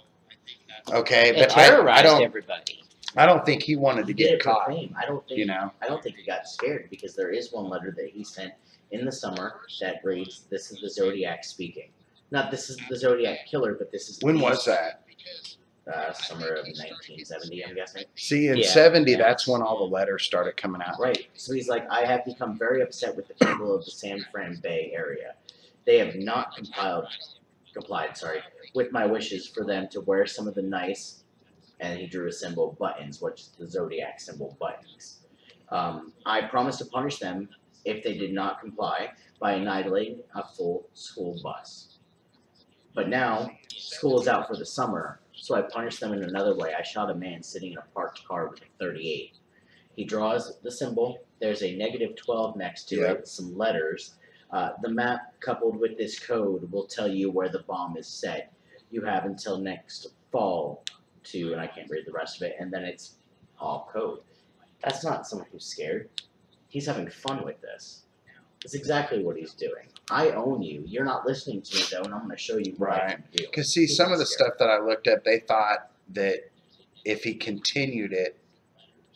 Okay, It but terrorized I everybody. don't think he wanted to He did get it for caught. fame. I don't think. You know, I don't think he got scared because there is one letter that he sent in the summer that reads, "This is the Zodiac speaking." Not this is the Zodiac Killer, but this is. when was that? Summer of 1970, I'm guessing. See, in Yeah, 70, yeah. that's when all the letters started coming out. Right. So he's like, I have become very upset with the people of the San Fran Bay area. They have not complied, with my wishes for them to wear some of the nice, and he drew a symbol, buttons, which is the Zodiac symbol, buttons. I promised to punish them if they did not comply by annihilating a full school bus. But now, school is out for the summer, so I punished them in another way. I shot a man sitting in a parked car with a 38. He draws the symbol. There's a -12 next to Yep. it, some letters. The map coupled with this code will tell you where the bomb is set. You have until next fall to, and I can't read the rest of it, and then it's all code. That's not someone who's scared. He's having fun with this. That's exactly what he's doing. I own you. You're not listening to me, though, and I'm going to show you what I Right. can do. Because, see, He's some not of the scared. stuff that I looked at, they thought that if he continued it,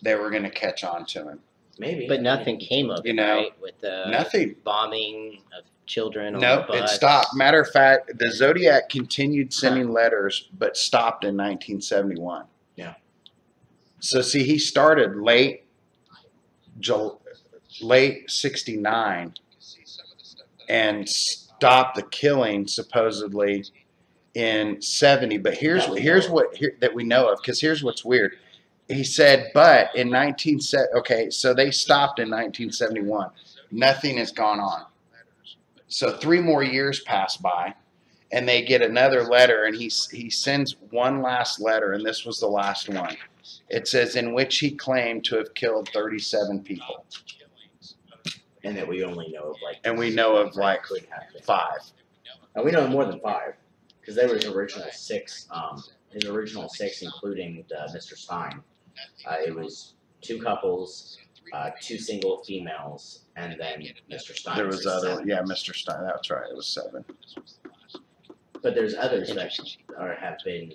they were going to catch on to him. Maybe. But nothing came of it, You know, right? With the Nothing. bombing of children on Nope, the it bus. stopped. Matter of fact, the Zodiac continued sending letters, but stopped in 1971. Yeah. So, see, he started late late '69 and stopped the killing supposedly in '70. But here's what that we know of, because here's what's weird. He said, but in 1970, okay, so they stopped in 1971. Nothing has gone on. So 3 more years pass by, and they get another letter, and he sends one last letter, and this was the last one. It says, in which he claimed to have killed 37 people. And that we only know of like. And we know of like 5. And we know more than 5, because there was original 6. His original 6, including Mr. Stein. It was 2 couples, 2 single females, and then Mr. Stein. There was other, Mr. Stein. That's right. It was 7. But there's others that have been.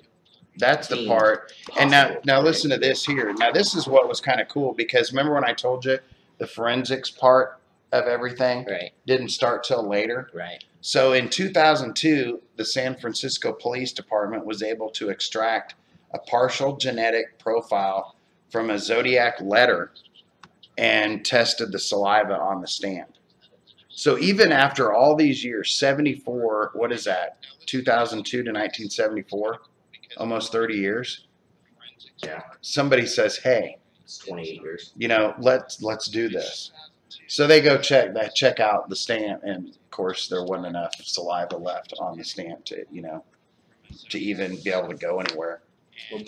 That's the part. And now listen to this here. Now this is what was kind of cool, because remember when I told you the forensics part of everything didn't start till later? Right. So in 2002, the San Francisco Police Department was able to extract a partial genetic profile from a zodiac letter and tested the saliva on the stand. So even after all these years, 74, what is that? 2002 to 1974, almost 30 years. Yeah. Somebody says, "Hey, it's 28 years. You know, let's do this." So they go check out the stamp, and of course there wasn't enough saliva left on the stamp to even be able to go anywhere. Well,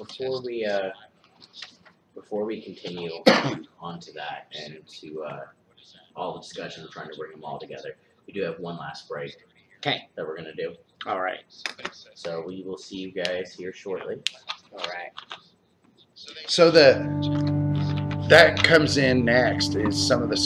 before we continue on to that and to all the discussion, we're trying to bring them all together. We do have one last break. Okay. That we're gonna do. All right. So we will see you guys here shortly. All right. So that comes in next is some of the.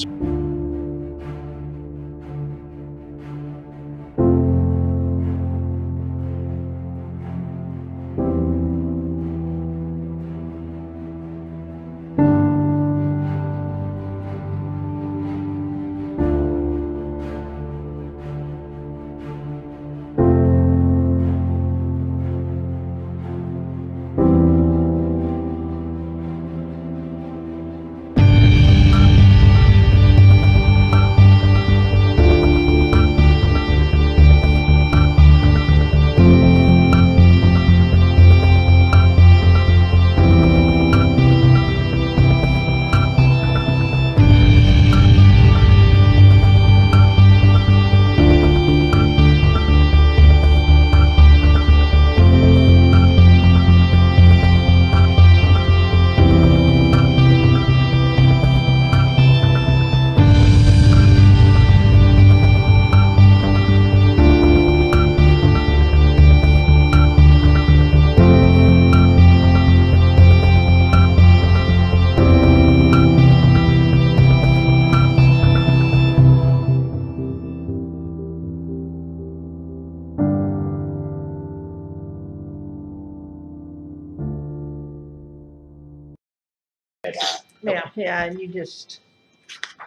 Yeah, and you just.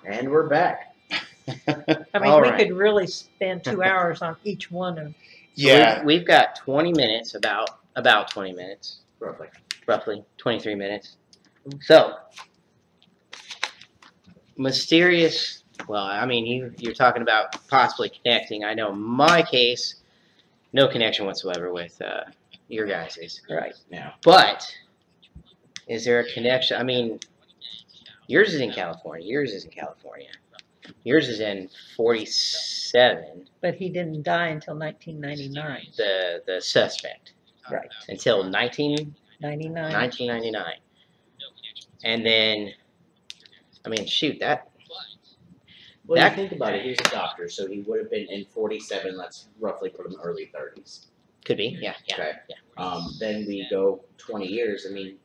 And we're back. I mean, we could really spend 2 hours on each one of. Yeah, we've got 20 minutes, about 20 minutes, Roughly 23 minutes. So, mysterious. Well, I mean, you're talking about possibly connecting. I know my case, no connection whatsoever with your guys's. Right. Yeah. But is there a connection? I mean, yours is in California. Yours is in California. Yours is in 47. But he didn't die until 1999. The suspect. Right. Until 1999. 99. And then, I mean, shoot, that. Well, you think about it, he's a doctor, so he would have been in 47, let's roughly put him early 30s. Could be, yeah. Okay. Yeah. Then we go 20 years, I mean,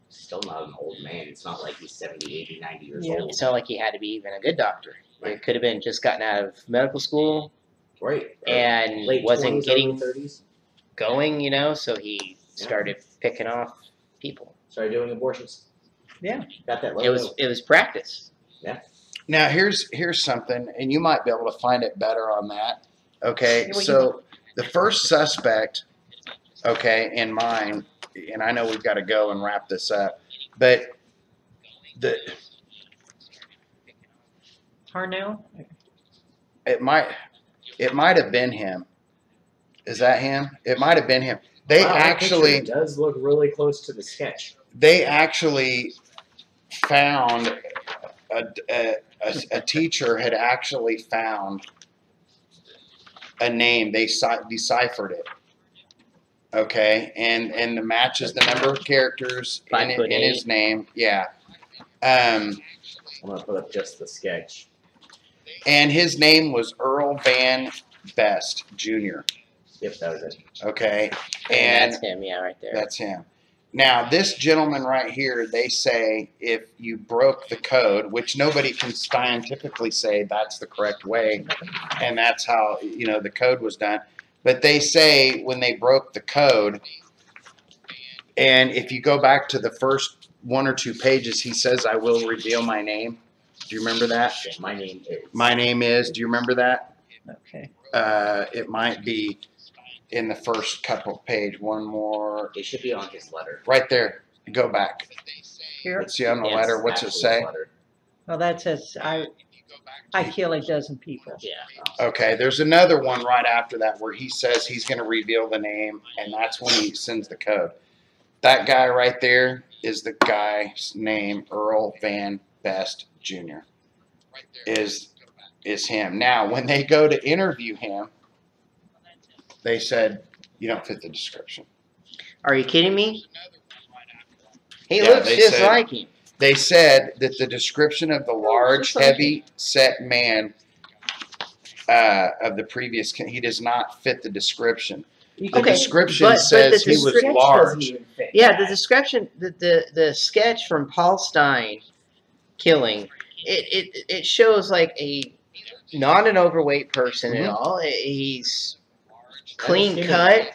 still not an old man. It's not like he's 70, 80, 90 years old. It's not like he had to be even a good doctor. It could have been just gotten out of medical school. Right. And late wasn't 20s, getting early 30s. Going, so he started picking off people. Started doing abortions. Yeah. Got that It was practice. Yeah. Now here's something, and you might be able to find it better on that. Okay, Well, so the first suspect, okay, in mine, and I know we've got to go and wrap this up, but Harnell? It might have been him. Is that him? It might have been him. They Wow, that actually picture does look really close to the sketch. found a teacher had actually found a name. They deciphered it. Okay, and the matches the number of characters in his name. Yeah. I'm gonna put up just the sketch. And his name was Earl Van Best Jr. Yep, that was it. Okay, And that's him, yeah, right there. That's him. Now, this gentleman right here, they say if you broke the code, which nobody can scientifically say that's the correct way, and that's how, the code was done. But they say when they broke the code, and if you go back to the first 1 or 2 pages, he says, "I will reveal my name." Do you remember that? Yeah, my name is. My name is. Do you remember that? Okay. It might be in the first couple page. One more. It should be on his letter. Right there. Go back. Here. Let's see on the Yes, letter. What's it Actually, say? his letter. Well, that says, I kill a dozen people. Yeah. Okay, there's another one right after that where he says he's going to reveal the name, and that's when he sends the code. That guy right there is the guy's name, Earl Van Best Jr. Is him. Now, when they go to interview him, they said, "You don't fit the description." Are you kidding me? He Yeah, looks they just said- like him. They said that the description of the large, just like heavy-set man of the previous, he does not fit the description. The Okay, description but says the he was sketch large. Yeah, the description, the sketch from Paul Stein killing, it shows like not an overweight person at all. He's clean cut,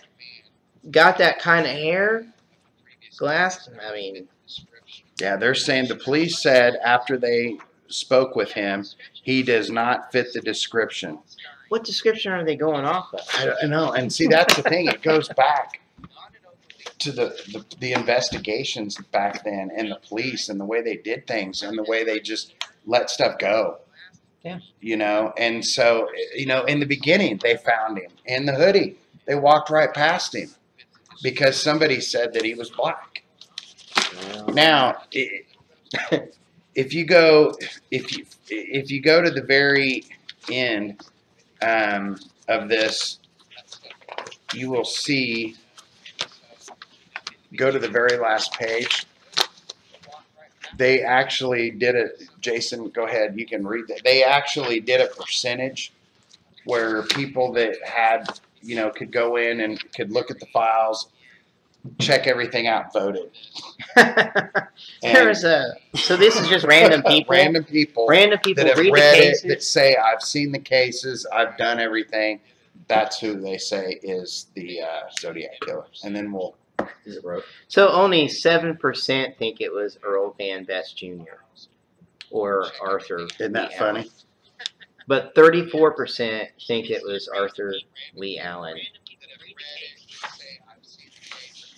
got that kind of hair, glass. I mean, Yeah, they're saying the police said after they spoke with him, he does not fit the description. what description are they going off of? I don't know, and see that's the thing. It goes back to the investigations back then, and the police, and the way they did things, and the way they just let stuff go. Yeah. And so in the beginning they found him in the hoodie. They walked right past him because somebody said that he was black. Now, if you go to the very end of this, you will see. Go to the very last page. They actually did it. Jason, go ahead. You can read that. They actually did a percentage where people that had, could go in and could look at the files, check everything out, voted. So this is just random people. Random people that have read read the it, cases. that say, I've seen the cases, I've done everything. That's who they say is the Zodiac Killer. And then we'll. Is it broke? So only 7% think it was Earl Van Best Jr. or Arthur. Isn't that Lee funny? Allen. But 34% think it was Arthur Lee Allen.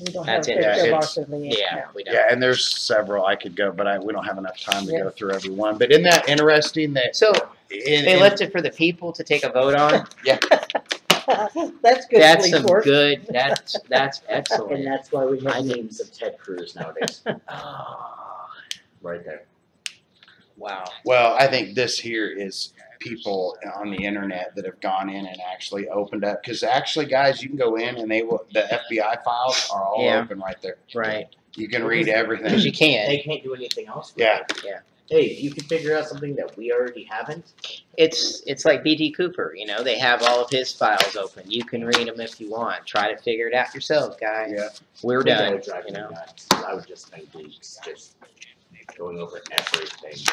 We don't That's have a picture of interesting. Arthur Lee. Yeah, we don't. Yeah, and there's several I could go, but we don't have enough time to go through every one. But isn't that interesting that So they left it for the people to take a vote on. That's good That's police some work. good. That's And excellent. that's why we have names of Ted Cruz nowadays. Oh, Right there. wow. Well, I think this here is people on the internet that have gone in and actually opened up. Because actually, guys, you can go in and the FBI files are all Yeah. open right there. Right. You can read Because everything. you can. They can't do anything else. With Yeah. it. Yeah. Hey, if you can figure out something that we already haven't, It's like B.T. Cooper. They have all of his files open. You can read them if you want. Try to figure it out yourself, guys. Yeah. We're that done. would drive me nuts. I would just spend weeks just going over everything.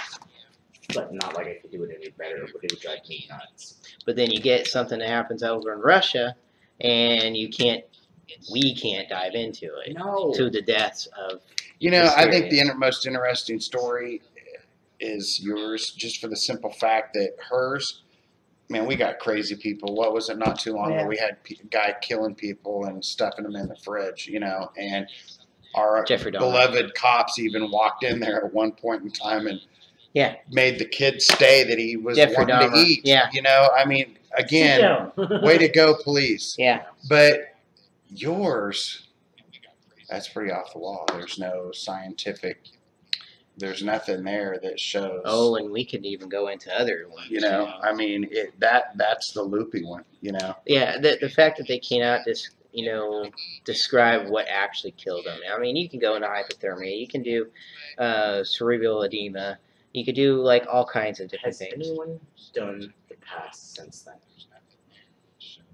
But not like I could do it any better, but it would drive me nuts. But then you get something that happens over in Russia, and we can't dive into it No. to the deaths of. I think the most interesting story is yours, just for the simple fact that hers, man, we got crazy people. What was it not too long ago? Yeah. We had a guy killing people and stuffing them in the fridge, and our Jeffrey Dahmer. beloved cops even walked in there at one point in time and Yeah. made the kid stay that he was Jeffrey wanting to Dahmer. eat. Yeah. You know, I mean, Sit again, down. way to go, police. Yeah. But yours, that's pretty off the wall. There's no scientific, there's nothing there that shows. Oh, and we could even go into other ones. You know, I mean, that's the loopy one, you know. Yeah, the fact that they cannot describe what actually killed them. I mean, you can go into hypothermia. You can do cerebral edema. You could do like all kinds of different Has things. anyone done the pass since then?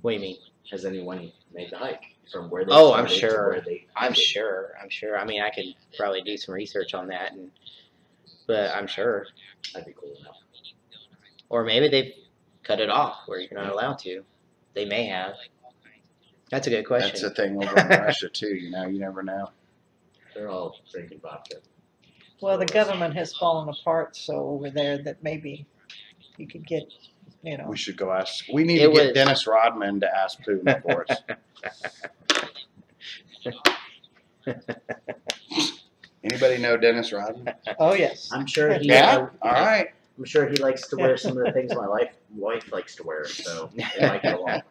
What do you mean? Has anyone made the hike from where they Oh, I'm started to sure. where they I'm sure. I mean, I could probably do some research on that, but I'm sure. That'd be cool enough. Or maybe they've cut it off where you're not allowed to. They may have. That's a good question. That's the thing over in Russia too. You know, you never know. They're all drinking vodka. Well, the government has fallen apart, so over there that maybe you could get, you know. We should go ask. We need It to get was- Dennis Rodman to ask Putin for us. Anybody know Dennis Rodman? Oh, yes. I'm sure he. Yeah. All right. I'm sure he likes to wear some of the things my wife likes to wear, so they might get along.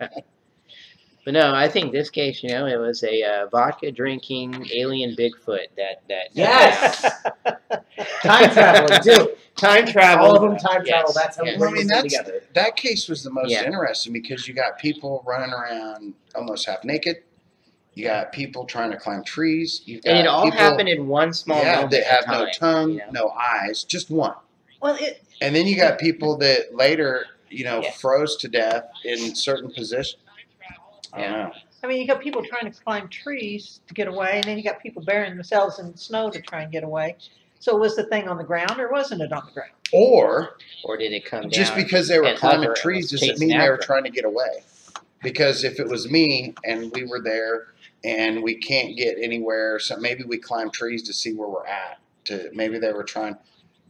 But no, I think this case, you know, it was a vodka drinking alien Bigfoot that. Yes! Time traveling too. Time travel. All of them time travel. Yes, That's how yes. we Well, I bring mean, this thing together. that case was the most Yeah. interesting because you got people running around almost half naked. You got people trying to climb trees. You've got And it all people, happened in one small yeah, moment. that have of time, no tongue, you know? no eyes, just one. Well, And then you got people that later, you know, Yeah. froze to death in certain positions. I don't know. I mean, you got people trying to climb trees to get away, and then you got people burying themselves in snow to try and get away. So was the thing on the ground, or wasn't it on the ground? Or Or did it come down? just because they were and hover climbing and trees was doesn't chasing mean they were after 'em. trying to get away. Because if it was me and we were there and we can't get anywhere, so maybe we climb trees to see where we're at. Maybe they were trying,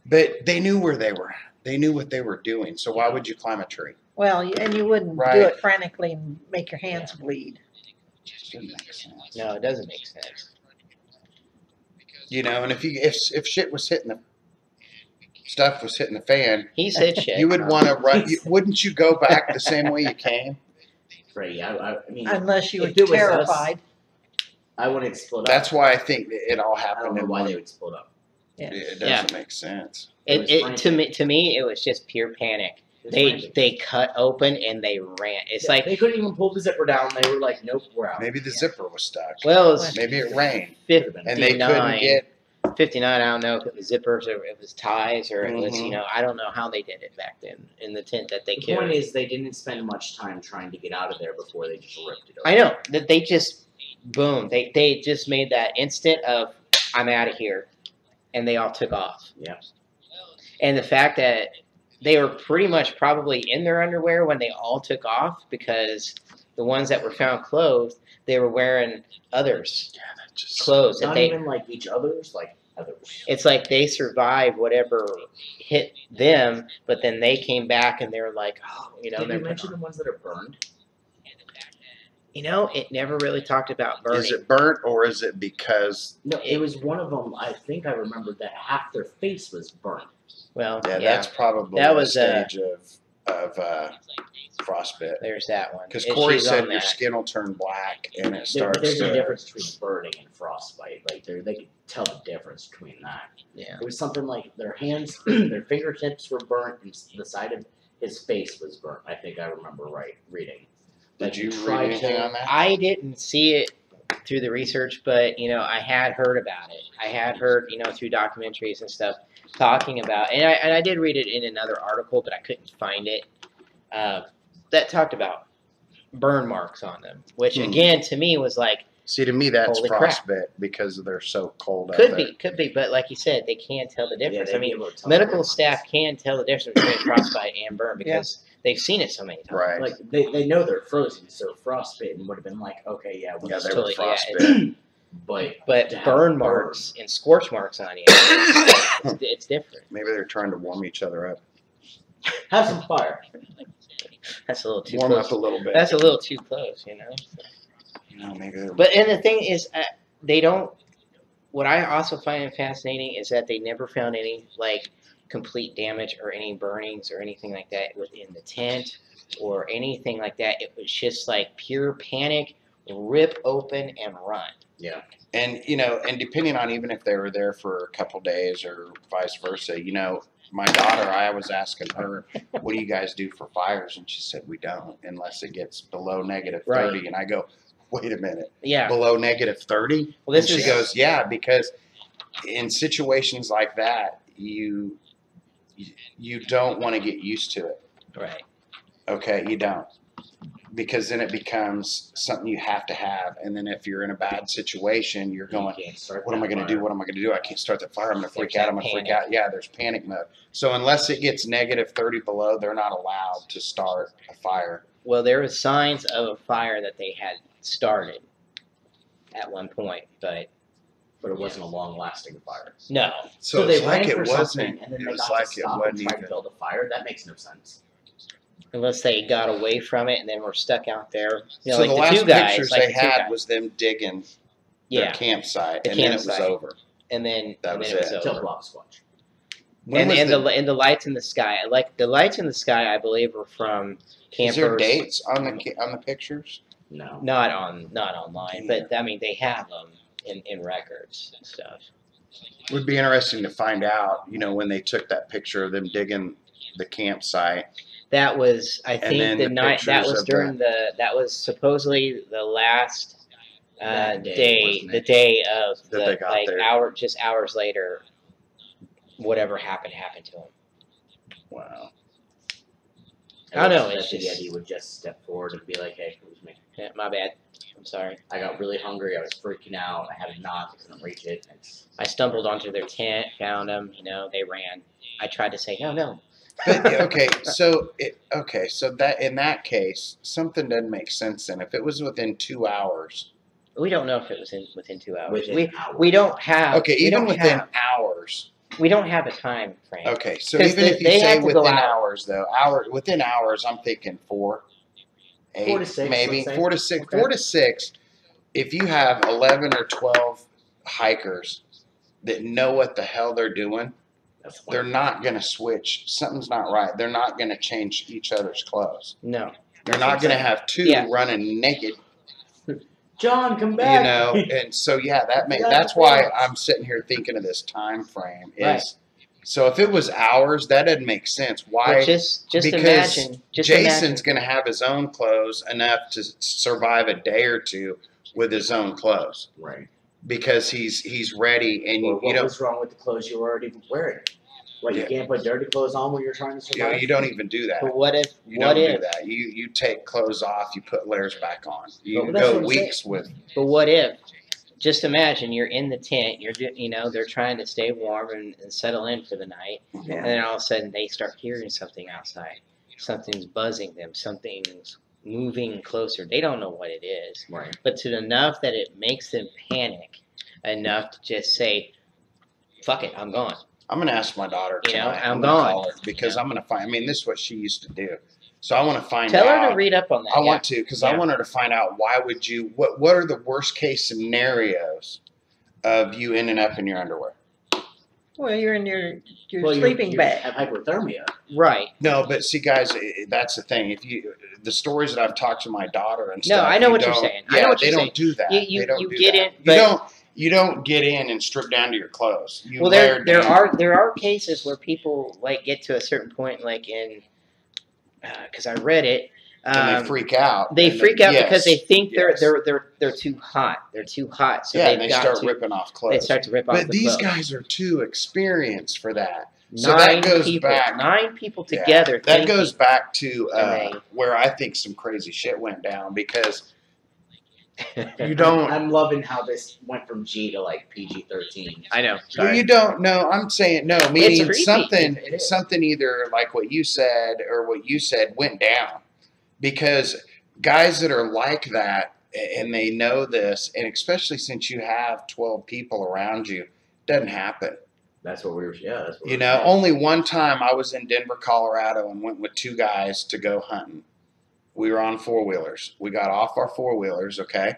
but they knew where they were. They knew what they were doing. So why would you climb a tree? Well, and you wouldn't do Right. it frantically and make your hands bleed. Doesn't make sense. No, it doesn't make sense. You know, and if shit was hitting the stuff was hitting the fan, He said shit. you would want to run. Wouldn't you go back the same way you came? Right, yeah, I mean, Unless you were if it was us, terrified. I wouldn't split That's up. why I think it all I don't happened know in why one. they would split up. Yeah. It doesn't make sense. It was To me, it was just pure panic. It was They frantic. they cut open and they ran. It's Yeah, like, they couldn't even pull the zipper down. They were like, "Nope, we're out." Maybe the zipper was stuck. well, it was Maybe it rained 59. and they couldn't get. 59, I don't know if it was zippers or if it was ties or it was, Mhm. you know, I don't know how they did it back then in the tent that they The killed. point is, they didn't spend much time trying to get out of there before they just ripped it open. I know that they just, boom, they just made that instant of, I'm out of here. And they all took off. Yeah. And the fact that they were pretty much probably in their underwear when they all took off because the ones that were found clothed, they were wearing others' Just clothes. That Not they, even like each other's, like others. it's like they survived whatever hit them, but then they came back and they were like, oh, you know, Did they're you mention the ones that are burned? you know, it never really talked about burning. Is it burnt or is it because? No, it was one of them. I think I remembered that half their face was burnt. Well, Yeah, yeah, that's probably That a was, stage of frostbite. there's that one. Because And Corey she's said on your that. skin will turn black and it There, starts there's a to. difference between burning and frostbite. Like they could tell the difference between that. Yeah. It was something like their hands, their fingertips were burnt, and the side of his face was burnt. I think I remember reading. Did Like, you tried read anything to- on that? I didn't see it through the research, but you know, I had heard about it. I had heard, you know, through documentaries and stuff talking about, and I did read it in another article, but I couldn't find it. That talked about burn marks on them, which again to me was like See, to me, that's Holy crap. frostbite because they're so cold out could there. be, but like you said, they can't tell the difference. Yeah, I mean, they'd be able to tell medical the difference. staff can tell the difference between frostbite and burn because they've seen it so many times. Right. Like they know they're frozen, so frostbitten would have been like, okay, yeah, we'll Yeah, just they were totally- yeah, frostbite. but But to have burn marks and scorch marks on you, it's different. Maybe they're trying to warm each other up. have some fire. That's a little too Warm close. up a little bit. That's a little too close, you know. You know, maybe they're. But and the thing is, they don't. What I also find fascinating is that they never found any like complete damage or any burnings or anything like that within the tent or anything like that. It was just like pure panic, rip open and run. Yeah. And and depending on even if they were there for a couple days or vice versa, my daughter, I was asking her, "What do you guys do for fires?" And she said, "We don't unless it gets below negative 30." Right. And I go, "Wait a minute, Yeah. below negative 30?" Well, And she goes, "Yeah, because in situations like that, you don't want to get used to it. Right. Okay, you don't." Because then it becomes something you have to have, and then if you're in a bad situation, you're going, "What am I going to do? What am I going to do? I can't start the fire. I'm going to freak out. I'm going to freak out." Yeah, there's panic mode. So unless it gets negative 30 below, they're not allowed to start a fire. Well, there were signs of a fire that they had started at one point, but it wasn't a long-lasting fire. no. So they it's like ran it for wasn't. something, and then It they was got like to it stop and wasn't try to even. build a fire. That makes no sense. Unless they got away from it and then were stuck out there. So like the the last two guys, pictures like they the two had guys. was them digging their Yeah, campsite, The and then it was campsite. over. and then That and was then it was it. Kill over. Blob Squatch. When was And the lights in the sky. Like the lights in the sky, I believe, were from campers. Is there dates on the pictures? No. Not online, but I mean they have them in records and stuff. Would be interesting to find out, when they took that picture of them digging the campsite. That was, I And think, then the the night. That pictures was of during that was supposedly the last That day, day. wasn't The it? day of That they got there. hours later. Whatever happened to him. Wow. I know, That it's the just- Yeti would just step forward and be like, "Hey, it was me. Yeah, my bad. I'm sorry. I got really hungry. I was freaking out. I had a knot. I couldn't reach it." I stumbled onto their tent, found them. They ran. I tried to say, no. But so that in that case, something doesn't make sense. Then, if it was within 2 hours, We don't know if it was within 2 hours. Within hours. We don't have. okay, we even don't within have- hours. we don't have a time frame. Okay, so 'Cause even if you they say have to go within out. hours, though, within hours, I'm thinking 4, 8, 4 to 6, maybe let's say. 4 to 6. Okay. 4 to 6. If you have 11 or 12 hikers that know what the hell they're doing, That's they're not going to switch. Something's not right. They're not going to change each other's clothes. No. They're not going to have two Yeah. running naked, John, come back. and so that's That's why right. I'm sitting here thinking of this time frame is Right. so if it was hours, that doesn't make sense. Why? Well, just because imagine. Just Jason's imagine. going to have his own clothes enough to survive a day or two with his own clothes Right. because he's ready, and Well, you what don't was wrong with the clothes you were already wearing? What, you Yeah. can't put dirty clothes on when you're trying to survive? you don't even do that. But what if? You What don't if? do that. You take clothes off, you put layers back on. You Well, that's go what I'm weeks with. But what if? Just imagine you're in the tent. They're trying to stay warm and settle in for the night, and then all of a sudden they start hearing something outside. Something's buzzing them. Something's moving closer. They don't know what it is, Right. but to enough that it makes them panic enough to just say, "Fuck it, I'm gone." I'm going to ask my daughter tonight. I'm gonna gone. call her because I'm going to find. I mean, this is what she used to do. So I want to find Tell out. her to read up on that. I yeah. want to because I Yeah. want her to find out why would you. What are the worst case scenarios of you ending up in your underwear? Well, you're in your Well, sleeping you bag. have hypothermia. Right. No, but see, guys, that's the thing. If the stories that I've talked to my daughter and stuff. No, I know you what you're don't- saying. Yeah, I know what they you're don't do that. You They don't do get that. in, but You don't get in and strip down to your clothes. You well, layer there down. are cases where people like get to a certain point, like in because I read it. And they freak out. They And freak out yes, because they think yes. they're too hot. They're too hot, so Yeah, and they've they got start to. ripping off clothes. They start to rip off But the these clothes. guys are too experienced for that. So Nine that goes people, back. 9 people Yeah, together. that thinking- goes back to And they- where I think some crazy shit went down because you don't. I'm loving how this went from G to like PG-13. I know. Well, Sorry. you don't know. I'm saying no, meaning creepy. something, It is. something either like what you said or what you said went down, because guys that are like that and they know this, and especially since you have 12 people around you, doesn't happen. That's what we were. Yeah. That's what You we know, were only one time I was in Denver, Colorado, and went with 2 guys to go hunting. We were on 4-wheelers. We got off our 4-wheelers, okay,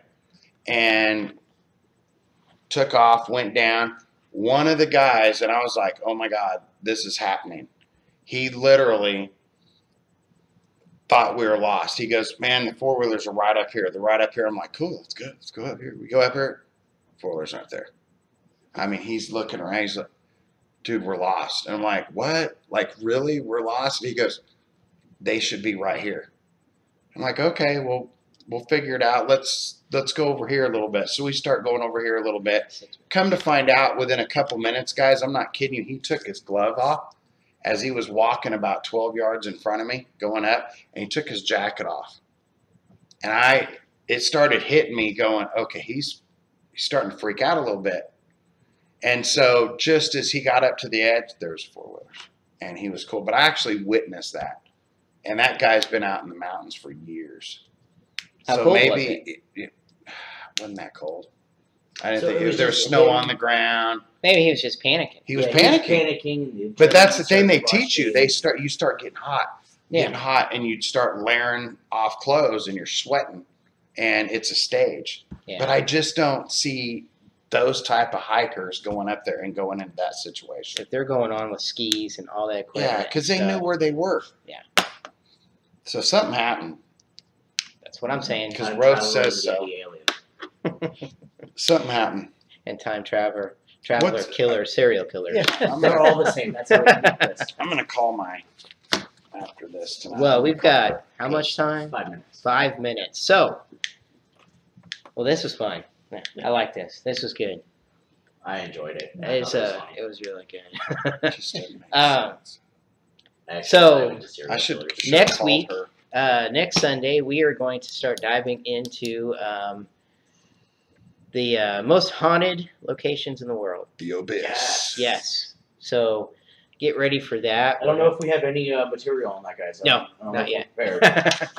and took off, went down. one of the guys, and I was like, oh my God, this is happening. He literally thought we were lost. He goes, man, the four-wheelers are right up here. They're right up here. I'm like, cool, let's go. Let's go up here. We go up here. Four-wheelers aren't there. I mean, he's looking around. He's like, dude, we're lost. And I'm like, what? Like, really? We're lost? And he goes, they should be right here. I'm like, okay, well, we'll figure it out. Let's go over here a little bit. So we start going over here a little bit. Come to find out, within a couple minutes, guys, I'm not kidding you, he took his glove off as he was walking about 12 yards in front of me, going up, and he took his jacket off. And it started hitting me going, okay, he's starting to freak out a little bit. And so just as he got up to the edge, there's four-wheelers. And he was cool. But I actually witnessed that. And that guy's been out in the mountains for years. How so cold maybe it wasn't that cold. I didn't So think it was there was just snow him. on the ground. Maybe he was just panicking. He was Yeah, panicking. panicking. But that's the thing they Started teach you. rushing. You start getting hot. Yeah. Getting hot, and you start layering off clothes and you're sweating, and it's a stage. Yeah. But I just don't see those type of hikers going up there and going into that situation. If they're going on with skis and all that equipment. Yeah, because they and knew stuff, were they were. Yeah. So something happened. That's what I'm saying. Because Time Rose traveler says and so. the alien. Something happened. And traveler, What's- killer, serial killer. I'm They're gonna, all the same. That's how we do this. I'm gonna call my after this tonight. Well, we've got how much time? 5 minutes. 5 minutes. So, well, this was fun. I like this. This was good. I enjoyed it. I It's thought it was funny. it was really good. Just didn't make Um, sense. Actually, so, I went to serial I should killers. Next called week, her. next Sunday, we are going to start diving into the most haunted locations in the world. The abyss. Yes. So, get ready for that. I don't know if we have any material on that, guys. No, I don't know not if yet. we're prepared.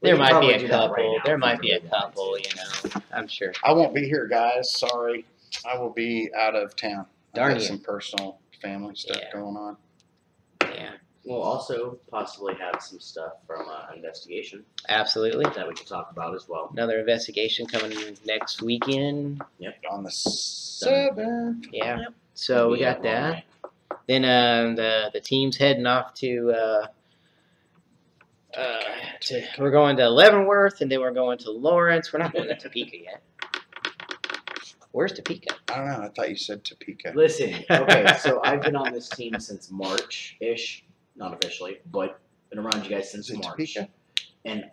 We There can might be probably a do that right couple. now There if might we be a really wanted couple. to. You know, I'm sure. I won't be here, guys. Sorry. I will be out of town. Darn I've got you. some personal family stuff Yeah. going on. Yeah, We'll also possibly have some stuff from investigation absolutely. that we can talk about as well. Another investigation coming next weekend. On the 7th. Yeah. So we got that. Then the team's heading off to we're going to Leavenworth, and then we're going to Lawrence. We're not going to Topeka yet. Where's Topeka? I don't know. I thought you said Topeka. Listen, okay, so I've been on this team since March-ish, not officially, but been around you guys since Is it March. Topeka? And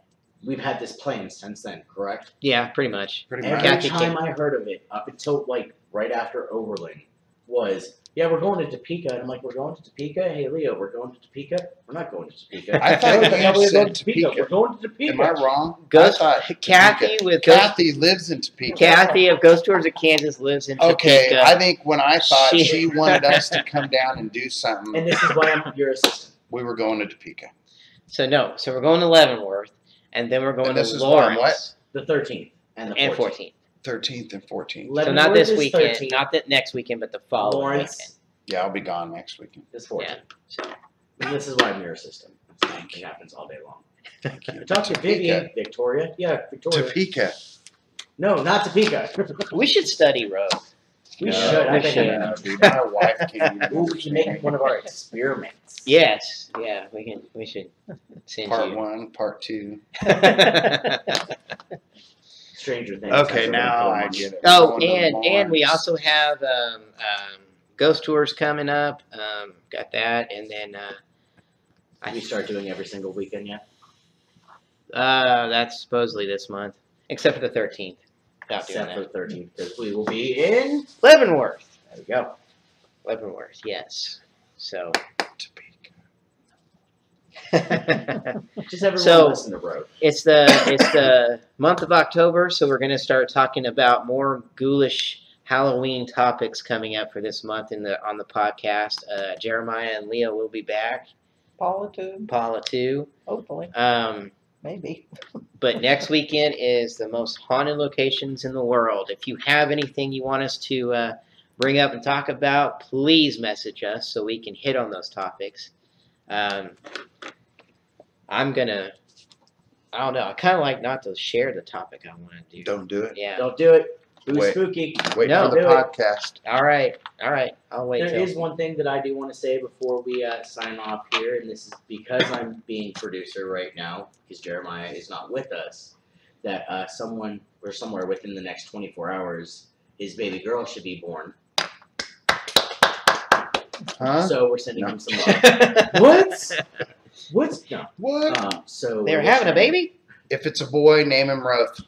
we've had this plan since then, correct? Yeah, pretty much. Pretty Every much. Kathy time I heard of it, up until like right after Overland, was, yeah, we're going to Topeka. And I'm like, we're going to Topeka? Hey, Leo, we're going to Topeka? We're not going to Topeka. I thought "No, you we're said going to Topeka. Topeka. We're going to Topeka. Am I wrong? Ghost I thought Kathy Topeka. with Kathy lives in Topeka. Kathy of Ghost Tours of Kansas lives in Topeka. Okay, I think when I thought She- she wanted us to come down and do something, And this is why I'm your assistant. we were going to Topeka. So no, so we're going to Leavenworth, and then we're going And this to is why I'm Lawrence The 13th and the 14th. and 14th. 13th and 14th. So Leavenworth not this is weekend, 13th, not that next weekend, but the following Lawrence weekend. Yeah, I'll be gone next weekend. is 14th. Yeah. So, And this is why I'm your assistant. Thank It you. happens all day long. Thank you. I talked to Vivian, Victoria. Yeah, Victoria. Topeka. No, not Topeka. we should study road. We No, should. I we think should. No, dude, my wife can't even Ooh, we can make one of our experiments. Yes, yeah, we should send Part you. 1, part 2. Stranger Things. Okay, That's now what I we're get it. Oh, We're going to and we Lawrence. also have ghost tours coming up. Got that, and then We start doing every single weekend yet? that's supposedly this month, except for the 13th. Not doing Except for that. the 13th, because we will be in. Leavenworth. There we go. Leavenworth, yes. So. Just everyone So- listen to Road. It's the month of October, so we're going to start talking about more ghoulish Halloween topics coming up for this month on the podcast. Jeremiah and Leo will be back. Paula too, Paula too. hopefully, maybe. But next weekend is the most haunted locations in the world. If you have anything you want us to bring up and talk about, please message us so we can hit on those topics. I don't know. I kind of like not to share the topic I want to do. Don't do it. Yeah. Don't do it. It was Wait. spooky. Wait No, for the do it. podcast. All right. I'll wait. There till. is one thing that I do want to say before we sign off here, and this is because I'm being producer right now, because Jeremiah is not with us, that someone or somewhere within the next 24 hours, his baby girl should be born. Huh? So we're sending No. him some love. What? What's no? What? So They're we're having a sending- baby. If it's a boy, name him Roth.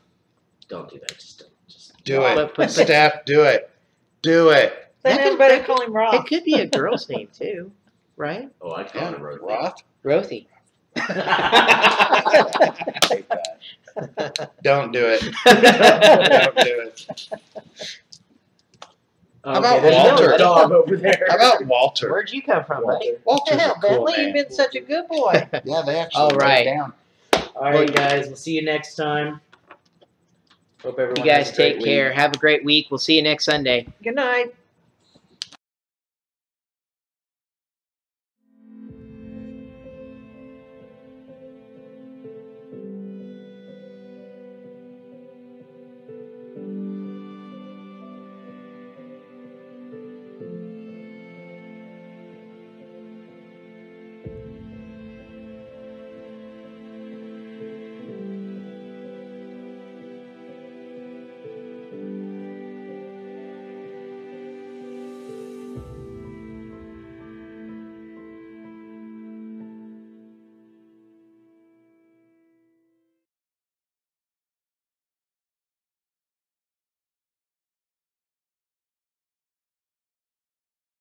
Don't do that. Just don't. Just Do Well, it. but- Steph, do it. Do it. Then That could- everybody that call him It Rob. could be a girl's name too, right? Oh, I call Yeah, it a road. Roth. Rothy. I hate that. Don't do it. Don't do it. How about there's Walter? another dog over there. How about Walter? Where'd you come from, buddy? Walter's Yeah, a cool Bentley, name. you've been such a good boy. Yeah, they actually All wrote it right. down. All right, guys. We'll see you next time. Hope everyone You has guys a great take care. week. Have a great week. We'll see you next Sunday. Good night.